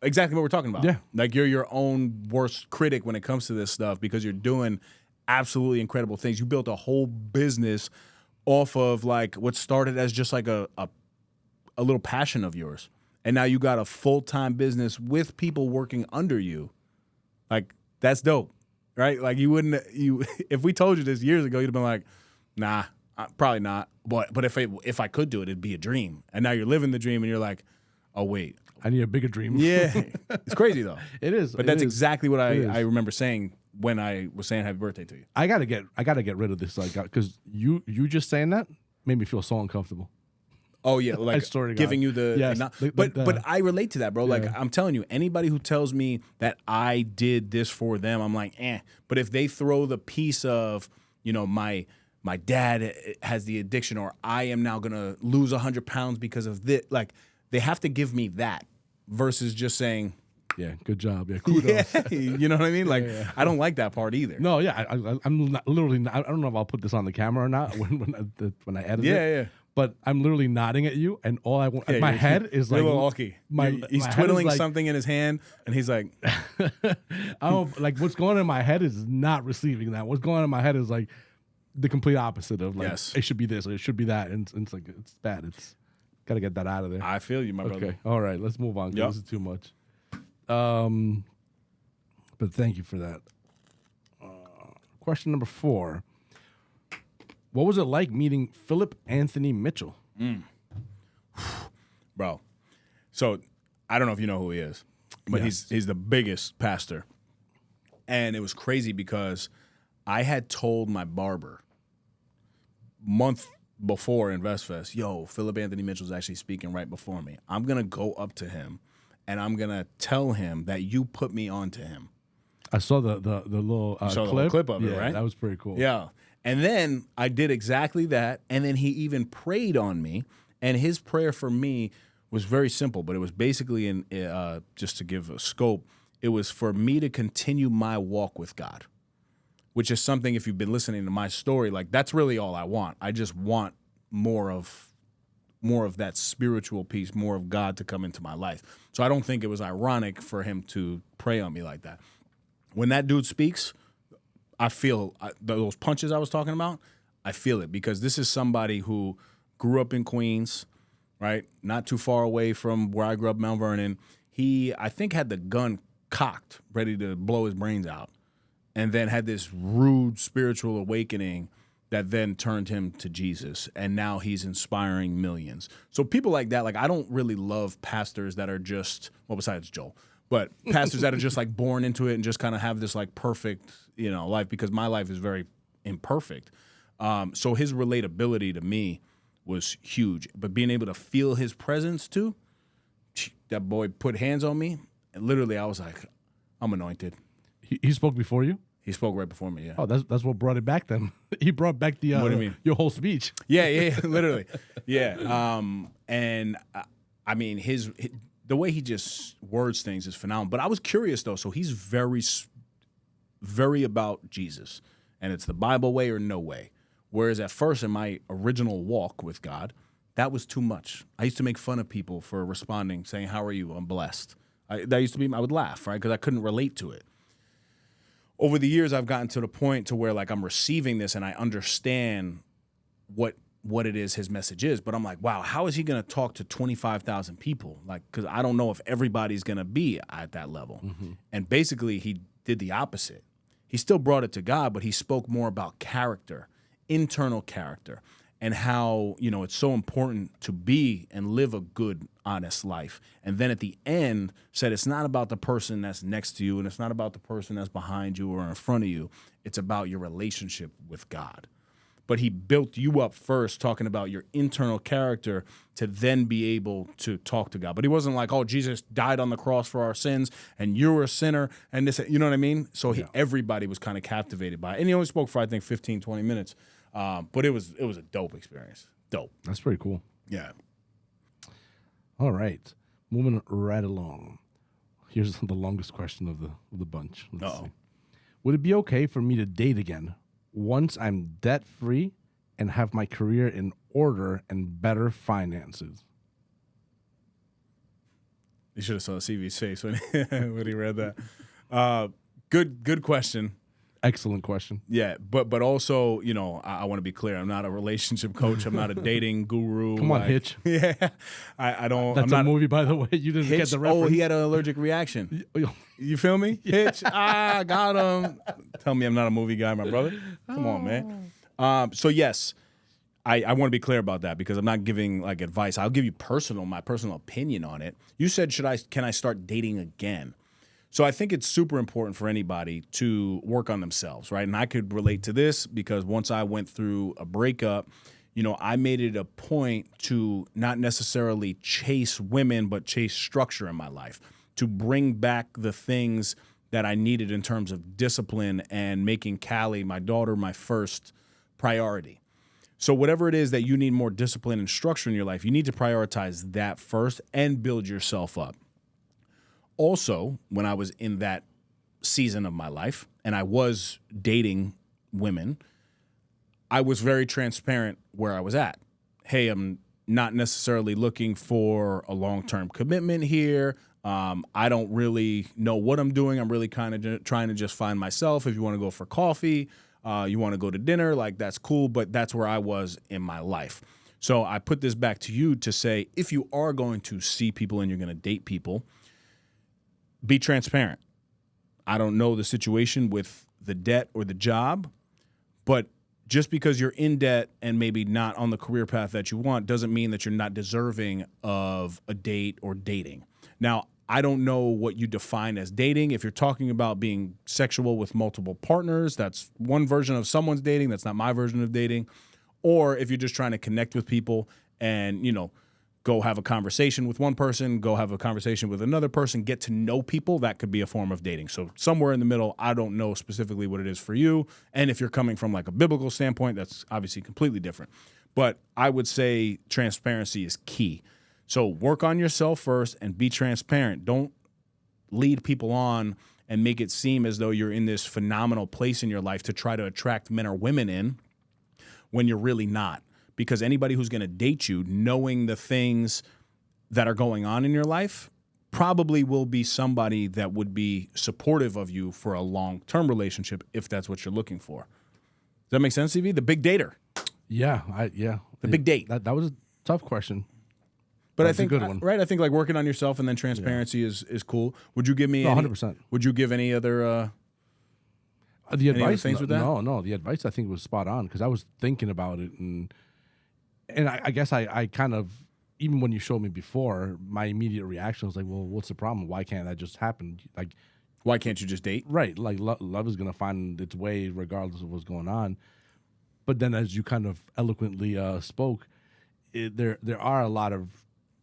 exactly what we're talking about. Yeah. Like you're your own worst critic when it comes to this stuff because you're doing absolutely incredible things. You built a whole business off of like what started as just like a little passion of yours. And now you got a full-time business with people working under you. Like that's dope. Right? Like if we told you this years ago, you'd have been like, nah, probably not. But if I could do it, it'd be a dream. And now you're living the dream and you're like, oh wait. I need a bigger dream. Yeah. It's crazy though. It is. But that's exactly what I remember saying when I was saying happy birthday to you. I gotta get rid of this, like, because you just saying that made me feel so uncomfortable. Oh yeah, like giving you the yes, but I relate to that, bro. Like I'm telling you, anybody who tells me that I did this for them, I'm like, eh. But if they throw the piece of, my dad has the addiction, or I am now gonna lose 100 pounds because of this, like they have to give me that versus just saying, yeah, good job, yeah, kudos. Yeah, you know what I mean? Like I don't like that part either. No, yeah, I'm not, literally not, I don't know if I'll put this on the camera or not when I edit it. Yeah. But I'm literally nodding at you, and all I want, my head is like, he's twiddling something in his hand, and he's like, I don't, like what's going on in my head is not receiving that. What's going on in my head is like the complete opposite of like, it should be this or it should be that, and it's like it's bad. It's got to get that out of there. I feel you, my brother. Okay, all right, let's move on. This is too much. But thank you for that. Question number 4. What was it like meeting Philip Anthony Mitchell? Bro. So I don't know if you know who he is, but Yes. he's the biggest pastor. And it was crazy because I had told my barber month before InvestFest, yo, Philip Anthony Mitchell's actually speaking right before me. I'm going to go up to him and I'm going to tell him that you put me on to him. I saw the little saw the clip. little clip of it, right? That was pretty cool. Yeah. And then I did exactly that. And then he even prayed on me. And his prayer for me was very simple, but it was basically, just to give a scope, it was for me to continue my walk with God, which is something, if you've been listening to my story, like that's really all I want. I just want more of that spiritual piece, more of God to come into my life. So I don't think it was ironic for him to pray on me like that. When that dude speaks, I feel those punches I was talking about, I feel it, because this is somebody who grew up in Queens, right? Not too far away from where I grew up, Mount Vernon. He, I think, had the gun cocked, ready to blow his brains out, and then had this rude spiritual awakening that then turned him to Jesus, and now he's inspiring millions. So people like that, like I don't really love pastors that are just, well, besides Joel, but pastors that are just like born into it and just kind of have this like perfect, life, because my life is very imperfect. So his relatability to me was huge. But being able to feel his presence too, that boy put hands on me, and literally I was like, I'm anointed. He spoke before you? He spoke right before me, yeah. Oh, that's what brought it back then. He brought back the What do you mean? your whole speech. Yeah, literally. Yeah. And I mean, the way he just words things is phenomenal. But I was curious, though. So he's very, very about Jesus. And it's the Bible way or no way. Whereas at first in my original walk with God, that was too much. I used to make fun of people for responding, saying, how are you? I'm blessed. That used to be, I would laugh, right? Because I couldn't relate to it. Over the years, I've gotten to the point to where like I'm receiving this and I understand what it is his message is. But I'm like, wow, how is he going to talk to 25,000 people? Like, because I don't know if everybody's going to be at that level. Mm-hmm. And basically, he did the opposite. He still brought it to God, but he spoke more about character, internal character, and how, it's so important to be and live a good, honest life. And then at the end said it's not about the person that's next to you, and it's not about the person that's behind you or in front of you. It's about your relationship with God. But he built you up first, talking about your internal character to then be able to talk to God. But he wasn't like, oh, Jesus died on the cross for our sins and you're a sinner and this, you know what I mean? So everybody was kind of captivated by it. And he only spoke for, I think, 15, 20 minutes. But it was a dope experience. Dope. That's pretty cool. Yeah. All right. Moving right along. Here's the longest question of the bunch. Let's see. Would it be okay for me to date again once I'm debt-free and have my career in order and better finances? You should have saw CV's face when he read that. Good question. Excellent question. Yeah, but also, I want to be clear. I'm not a relationship coach. I'm not a dating guru. Come on, Hitch. Yeah, I don't. That's I'm a movie, by the way. You didn't get the reference. Oh, he had an allergic reaction. You feel me? Hitch. Got him. Tell me I'm not a movie guy, my brother. Come on, man. So yes, I want to be clear about that because I'm not giving like advice. I'll give you my personal opinion on it. You said, can I start dating again? So I think it's super important for anybody to work on themselves, right? And I could relate to this because once I went through a breakup, I made it a point to not necessarily chase women, but chase structure in my life, to bring back the things that I needed in terms of discipline and making Callie, my daughter, my first priority. So whatever it is that you need more discipline and structure in your life, you need to prioritize that first and build yourself up. Also, when I was in that season of my life and I was dating women, I was very transparent where I was at. Hey, I'm not necessarily looking for a long-term commitment here. I don't really know what I'm doing. I'm really kind of trying to just find myself. If you want to go for coffee, you want to go to dinner, like that's cool, but that's where I was in my life. So I put this back to you to say, if you are going to see people and you're going to date people, be transparent. I don't know the situation with the debt or the job, but just because you're in debt and maybe not on the career path that you want doesn't mean that you're not deserving of a date or dating. Now, I don't know what you define as dating. If you're talking about being sexual with multiple partners, that's one version of someone's dating. That's not my version of dating. Or if you're just trying to connect with people and, go have a conversation with one person, go have a conversation with another person, get to know people, that could be a form of dating. So somewhere in the middle, I don't know specifically what it is for you. And if you're coming from like a biblical standpoint, that's obviously completely different. But I would say transparency is key. So work on yourself first and be transparent. Don't lead people on and make it seem as though you're in this phenomenal place in your life to try to attract men or women in when you're really not. Because anybody who's going to date you, knowing the things that are going on in your life, probably will be somebody that would be supportive of you for a long-term relationship if that's what you're looking for. Does that make sense, CV? The big dater. Yeah, The big date. That was a tough question. But I think, right? I think like working on yourself and then transparency is cool. Would you give me 100%. Would you give any other the advice? Things with that? No. The advice I think was spot on because I was thinking about it and I guess I kind of, even when you showed me before, my immediate reaction was like, well, what's the problem? Why can't that just happen? Like, why can't you just date? Right. Like love is going to find its way regardless of what's going on. But then as you kind of eloquently spoke, there are a lot of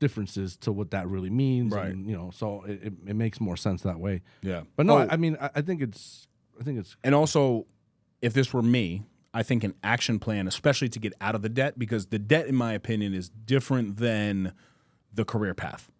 differences to what that really means. Right. And, so it makes more sense that way. Yeah. But no, I mean, I think it's. And also, if this were me, I think an action plan, especially to get out of the debt, because the debt, in my opinion, is different than the career path,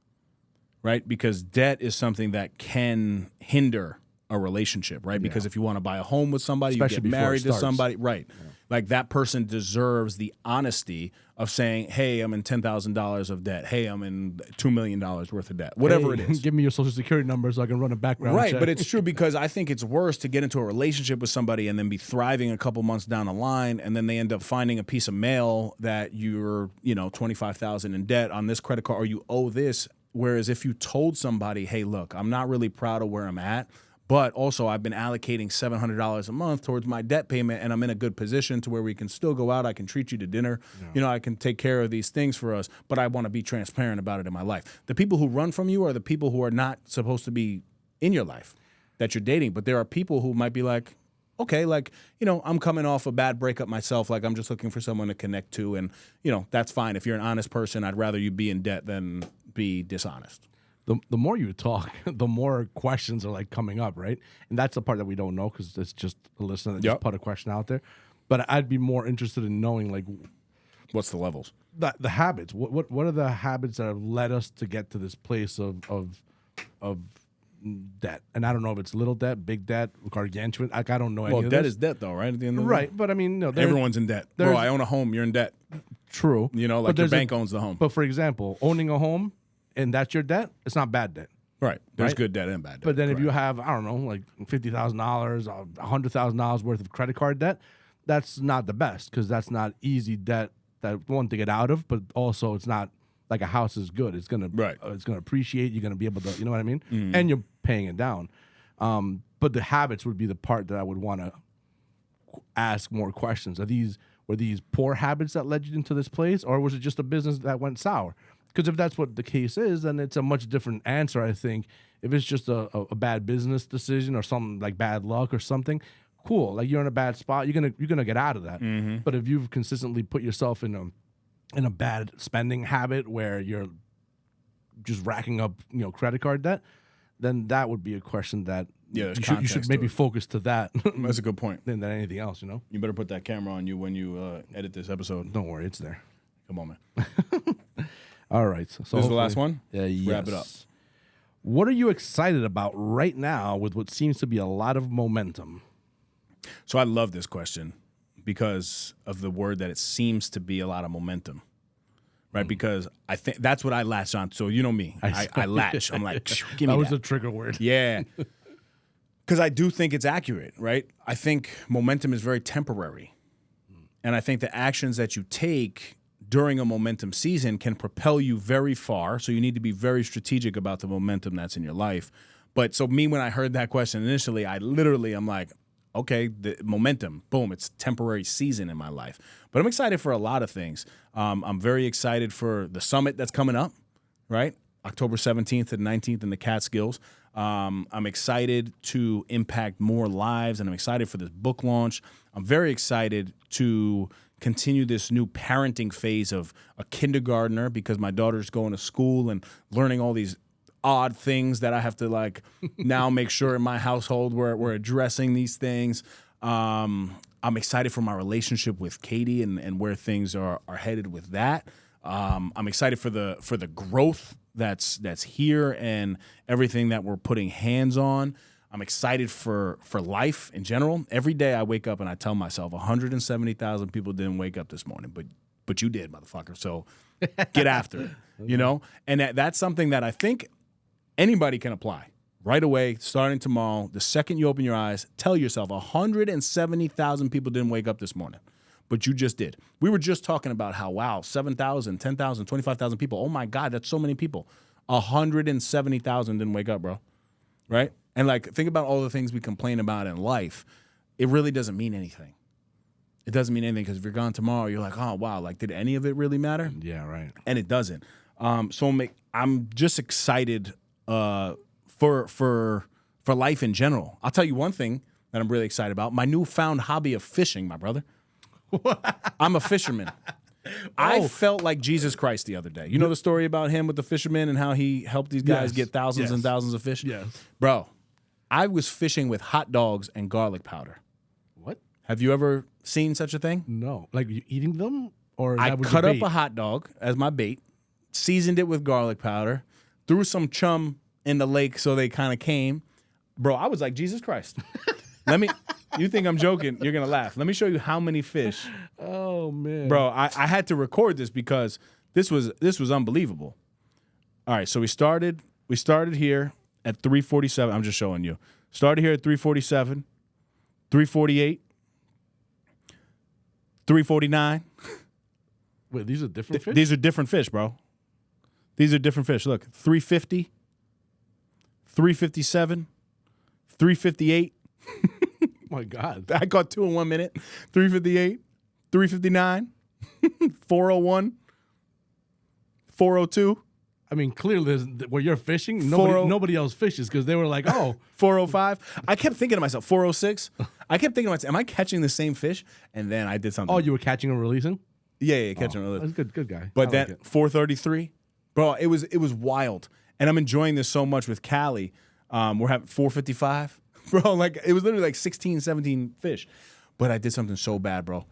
right? Because debt is something that can hinder a relationship, right? Because if you want to buy a home with somebody, especially you get married to somebody, right? Yeah. Like that person deserves the honesty of saying, hey, I'm in $10,000 of debt. Hey, I'm in $2 million worth of debt. Whatever it is. Give me your social security number so I can run a background check. Right, but it's true because I think it's worse to get into a relationship with somebody and then be thriving a couple months down the line and then they end up finding a piece of mail that you're, $25,000 in debt on this credit card or you owe this. Whereas if you told somebody, hey, look, I'm not really proud of where I'm at, but also I've been allocating $700 a month towards my debt payment and I'm in a good position to where we can still go out. I can treat you to dinner. Yeah. I can take care of these things for us, but I want to be transparent about it in my life. The people who run from you are the people who are not supposed to be in your life that you're dating. But there are people who might be like, okay, I'm coming off a bad breakup myself. Like I'm just looking for someone to connect to. And, that's fine. If you're an honest person, I'd rather you be in debt than be dishonest. The more you talk, the more questions are like coming up, right? And that's the part that we don't know because it's just a listener that just put a question out there. But I'd be more interested in knowing like what's the levels, the habits. What are the habits that have led us to get to this place of debt? And I don't know if it's little debt, big debt, gargantuan. Like I don't know. Well, debt is debt, though, right? At the end of the day. But I mean, everyone's in debt. Bro, I own a home. You're in debt. True. Like your bank owns the home. But for example, owning a home. And that's your debt, it's not bad debt. Right. There's good debt and bad debt. But then if you have, I don't know, like $50,000, $100,000 worth of credit card debt, that's not the best because that's not easy debt that one to get out of, but also it's not like a house is good. It's gonna appreciate. You're gonna be able to, you know what I mean? Mm. And you're paying it down. But the habits would be the part that I would want to ask more questions. Were these poor habits that led you into this place, or was it just a business that went sour? Because if that's what the case is, then it's a much different answer, I think. If it's just a bad business decision or something like bad luck or something, cool. Like you're in a bad spot, you're gonna get out of that. Mm-hmm. But if you've consistently put yourself in a bad spending habit where you're just racking up credit card debt, then that would be a question that you should maybe focus to that. That's a good point. Than anything else, You better put that camera on you when you edit this episode. Don't worry, it's there. Come on, man. All right. So this is the last one? Yes. Wrap it up. What are you excited about right now with what seems to be a lot of momentum? So I love this question because of the word that it seems to be a lot of momentum, right? Because I think that's what I latch on. So you know me. I latch. I'm like, give me that. That was a trigger word. Yeah. Because I do think it's accurate, right? I think momentum is very temporary. And I think the actions that you take during a momentum season can propel you very far. So you need to be very strategic about the momentum that's in your life. But so me, when I heard that question initially, I'm like, okay, the momentum, boom, it's temporary season in my life. But I'm excited for a lot of things. I'm very excited for the summit that's coming up, right? October 17th and 19th in the Catskills. I'm excited to impact more lives, and I'm excited for this book launch. I'm very excited to continue this new parenting phase of a kindergartner, because my daughter's going to school and learning all these odd things that I have to like now make sure in my household we're addressing these things. I'm excited for my relationship with Katie and where things are headed with that. I'm excited for the growth that's here and everything that we're putting hands on. I'm excited for life in general. Every day I wake up and I tell myself 170,000 people didn't wake up this morning, but you did, motherfucker. So get after it, you know? And that's something that I think anybody can apply right away, starting tomorrow. The second you open your eyes, tell yourself 170,000 people didn't wake up this morning, but you just did. We were just talking about how, wow, 7,000, 10,000, 25,000 people. Oh my God, that's so many people. 170,000 didn't wake up, bro. Right? And like, think about all the things we complain about in life. It really doesn't mean anything. It doesn't mean anything, because if you're gone tomorrow, you're like, oh, wow, like, did any of it really matter? Yeah, right. And it doesn't. So I'm just excited for life in general. I'll tell you one thing that I'm really excited about. My newfound hobby of fishing, my brother. I'm a fisherman. I felt like Jesus Christ the other day. You know the story about him with the fishermen and how he helped these guys get thousands and thousands of fish? Yes. Bro, I was fishing with hot dogs and garlic powder. What? Have you ever seen such a thing? No. Like, you eating them? Or I that was cut your up bait? a hot dog as my bait, seasoned it with garlic powder, threw some chum in the lake so they kind of came. Bro, I was like, Jesus Christ. You think I'm joking, you're going to laugh. Let me show you how many fish. Oh, man. Bro, I had to record this because this was unbelievable. All right, so we started here at 3:47. I'm just showing you. Started here at 3:47, 3:48, 3:49. Wait, these are different fish? These are different fish, bro. These are different fish. Look, 3:50, 3:57, 3:58. My God. I caught 2 in 1 minute. 3:58, 3:59, 4:01, 4:02. I mean, clearly, where you're fishing, nobody else fishes, because they were like, oh. 4:05. I kept thinking to myself, 4:06. I kept thinking to myself, am I catching the same fish? And then I did something. Oh, you were catching and releasing? Yeah, catching and releasing. That's good guy. But I then like it. 4:33. Bro, it was wild. And I'm enjoying this so much with Callie. We're having 4:55. Bro, like, it was literally like 16, 17 fish. But I did something so bad, bro.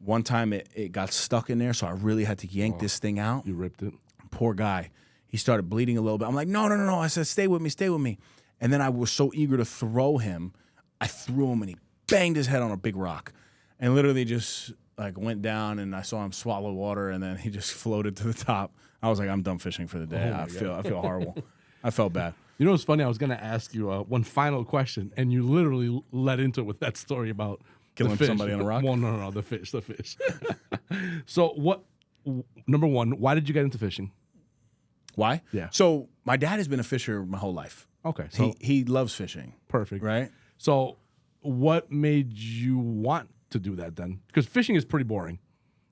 One time it got stuck in there, so I really had to yank this thing out. You ripped it. Poor guy. He started bleeding a little bit. I'm like, no. I said, stay with me. And then I was so eager to throw him. I threw him and he banged his head on a big rock and literally just like went down, and I saw him swallow water, and then he just floated to the top. I was like, I'm done fishing for the day. I feel horrible. I felt bad. You know what's funny? I was going to ask you one final question, and you literally led into it with that story about killing somebody on a rock? Well, no, the fish. So number one, why did you get into fishing? Why? Yeah. So my dad has been a fisher my whole life. Okay. So he loves fishing. Perfect. Right? So what made you want to do that then? Because fishing is pretty boring.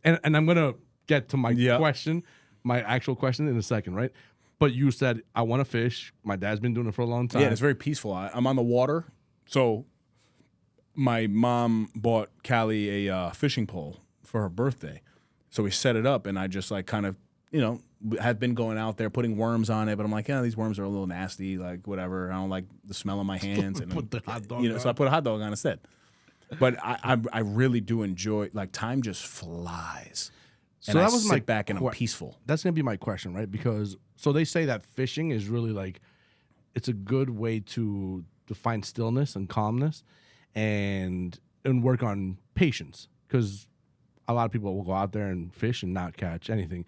And I'm going to get to my question, my actual question in a second, right? But you said, I want to fish. My dad's been doing it for a long time. Yeah, it's very peaceful. I'm on the water. So my mom bought Callie a fishing pole for her birthday. So we set it up, and I just like kind of, had been going out there putting worms on it, but I'm like, these worms are a little nasty, like whatever. I don't like the smell of my hands. And put the hot dog on. So I put a hot dog on instead. But I really do enjoy, like, time just flies. So and that I was sit back and I'm peaceful. That's going to be my question, right? Because so they say that fishing is really like, it's a good way to find stillness and calmness and work on patience. Because a lot of people will go out there and fish and not catch anything.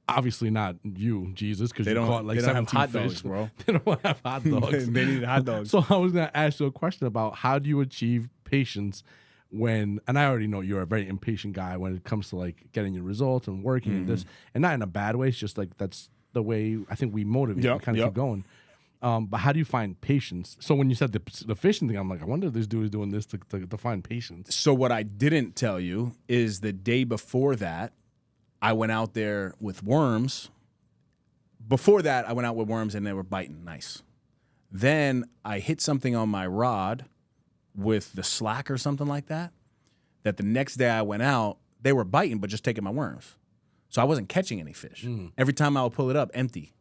Obviously not you, Jesus, because you caught like 17 have hot fish. Dogs, bro. They don't have hot dogs. They need hot dogs. So I was going to ask you a question about how do you achieve patience when, and I already know you're a very impatient guy when it comes to like getting your results and working and this, and not in a bad way. It's just like that's the way I think we motivate, we kind of keep going. But how do you find patience? So when you said the fishing thing, I'm like, I wonder if this dude is doing this to find patience. So what I didn't tell you is the day before that, I went out there with worms. Before that, I went out with worms and they were biting nice. Then I hit something on my rod with the slack or something like that, that the next day I went out, they were biting but just taking my worms. So I wasn't catching any fish. Every time I would pull it up, empty.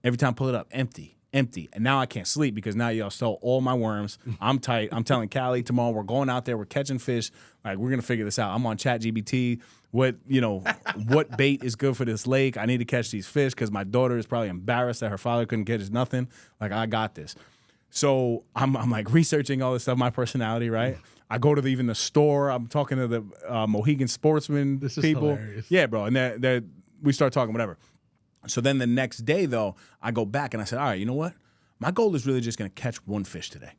Every time I pull it up, empty. And now I can't sleep because now y'all stole all my worms. I'm tight. I'm telling Callie tomorrow we're going out there. We're catching fish. Like, we're going to figure this out. I'm on ChatGPT. What bait is good for this lake? I need to catch these fish because my daughter is probably embarrassed that her father couldn't catch nothing. Like, I got this. So I'm like researching all this stuff, my personality, right? I go to even the store. I'm talking to the Mohegan Sportsman This is people. hilarious. Yeah, bro. And we start talking, whatever. So then the next day, though, I go back and I said, all right, you know what? My goal is really just going to catch one fish today.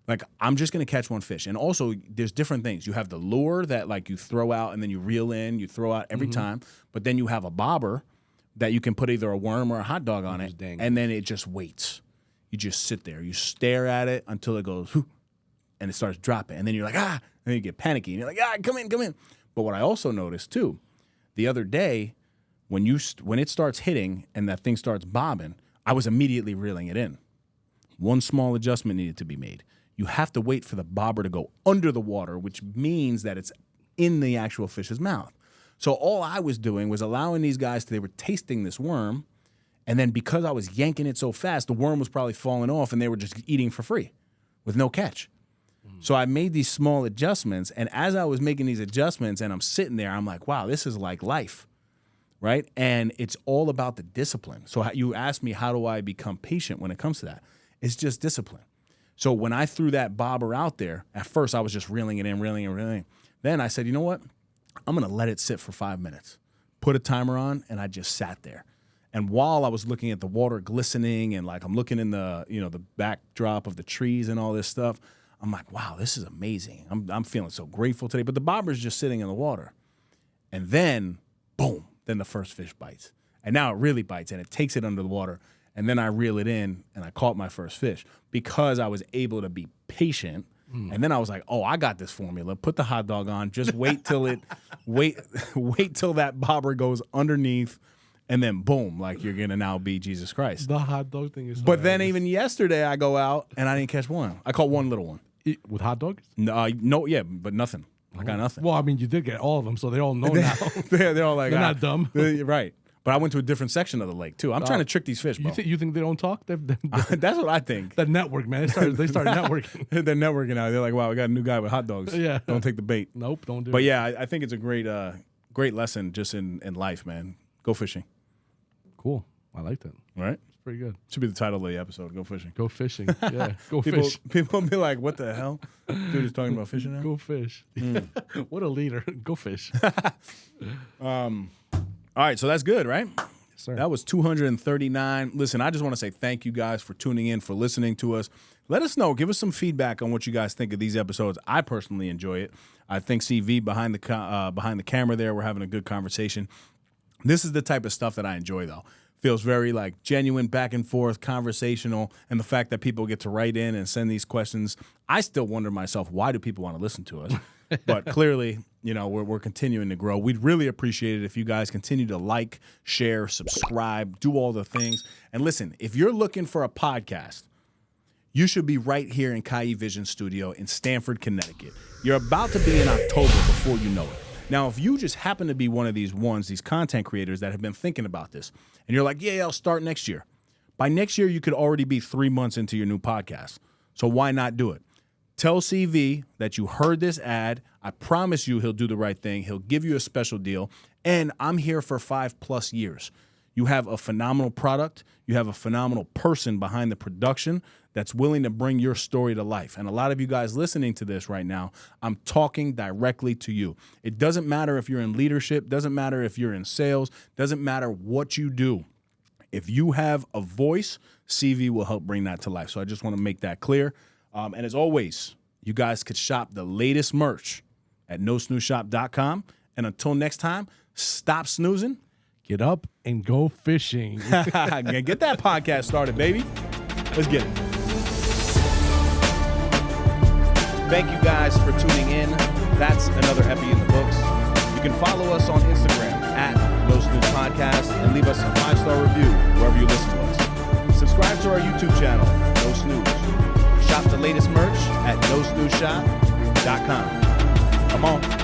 Like, I'm just going to catch one fish. And also, there's different things. You have the lure that, like, you throw out and then you reel in. You throw out every time. But then you have a bobber that you can put either a worm or a hot dog on it. And then it just waits. You just sit there. You stare at it until it goes, whoo, and it starts dropping. And then you're like, ah. And then you get panicky. And you're like, ah, come in. But what I also noticed, too, the other day, when it starts hitting and that thing starts bobbing, I was immediately reeling it in. One small adjustment needed to be made. You have to wait for the bobber to go under the water, which means that it's in the actual fish's mouth. So all I was doing was allowing these guys, they were tasting this worm, and then because I was yanking it so fast, the worm was probably falling off and they were just eating for free with no catch. So I made these small adjustments, and as I was making these adjustments and I'm sitting there, I'm like, wow, this is like life. Right? And it's all about the discipline. So you asked me, how do I become patient when it comes to that? It's just discipline. So when I threw that bobber out there, at first I was just reeling it in. Then I said, you know what? I'm going to let it sit for 5 minutes. Put a timer on, and I just sat there. And while I was looking at the water glistening and like I'm looking in the, the backdrop of the trees and all this stuff, I'm like, wow, this is amazing. I'm feeling so grateful today. But the bobber's just sitting in the water. And then, boom. Then the first fish bites. And now it really bites, and it takes it under the water. And then I reel it in, and I caught my first fish because I was able to be patient. And then I was like, oh, I got this formula. Put the hot dog on. Just wait till wait till that bobber goes underneath, and then boom, like you're going to now be Jesus Christ. The hot dog thing is But then even yesterday I go out, and I didn't catch one. I caught one little one. With hot dogs? No, yeah, but nothing. I got nothing. Well, I mean, you did get all of them, so they all know now. They're all like, They're not dumb. Right. But I went to a different section of the lake, too. I'm trying to trick these fish, bro. You think they don't talk? That's what I think. The network, man. They start networking. They're networking out. They're like, wow, we got a new guy with hot dogs. Yeah. Don't take the bait. Nope, don't do it. But yeah, I think it's a great lesson just in life, man. Go fishing. Cool. I like that. Right? It's pretty good. Should be the title of the episode. Go fishing. Go fishing. Yeah. Go fish. People be like, what the hell? Dude is talking about fishing now? Go fish. What a leader. Go fish. All right, so that's good, right? Yes, sir. That was 239. Listen, I just want to say thank you guys for tuning in, for listening to us. Let us know. Give us some feedback on what you guys think of these episodes. I personally enjoy it. I think CV behind the camera there, we're having a good conversation. This is the type of stuff that I enjoy, though. Feels very like genuine, back and forth, conversational, and the fact that people get to write in and send these questions. I still wonder myself, why do people want to listen to us? But clearly, we're continuing to grow. We'd really appreciate it if you guys continue to like, share, subscribe, do all the things. And listen, if you're looking for a podcast, you should be right here in Kai Vision Studio in Stamford, Connecticut. You're about to be in October before you know it. Now, if you just happen to be one of these content creators that have been thinking about this, and you're like, yeah, I'll start next year. By next year, you could already be 3 months into your new podcast. So why not do it? Tell CV that you heard this ad. I promise you he'll do the right thing. He'll give you a special deal. And I'm here for 5+ years. You have a phenomenal product. You have a phenomenal person behind the production that's willing to bring your story to life. And a lot of you guys listening to this right now, I'm talking directly to you. It doesn't matter if you're in leadership, doesn't matter if you're in sales, doesn't matter what you do. If you have a voice, CV will help bring that to life. So I just want to make that clear. And as always, you guys could shop the latest merch at nosnoozeshop.com. And until next time, stop snoozing. Get up and go fishing. Get that podcast started, baby. Let's get it. Thank you guys for tuning in. That's another Epi in the books. You can follow us on Instagram at No Snooze Podcast and leave us a 5-star review wherever you listen to us. Subscribe to our YouTube channel, No Snooze. Shop the latest merch at NoSnoozeShop.com. Come on.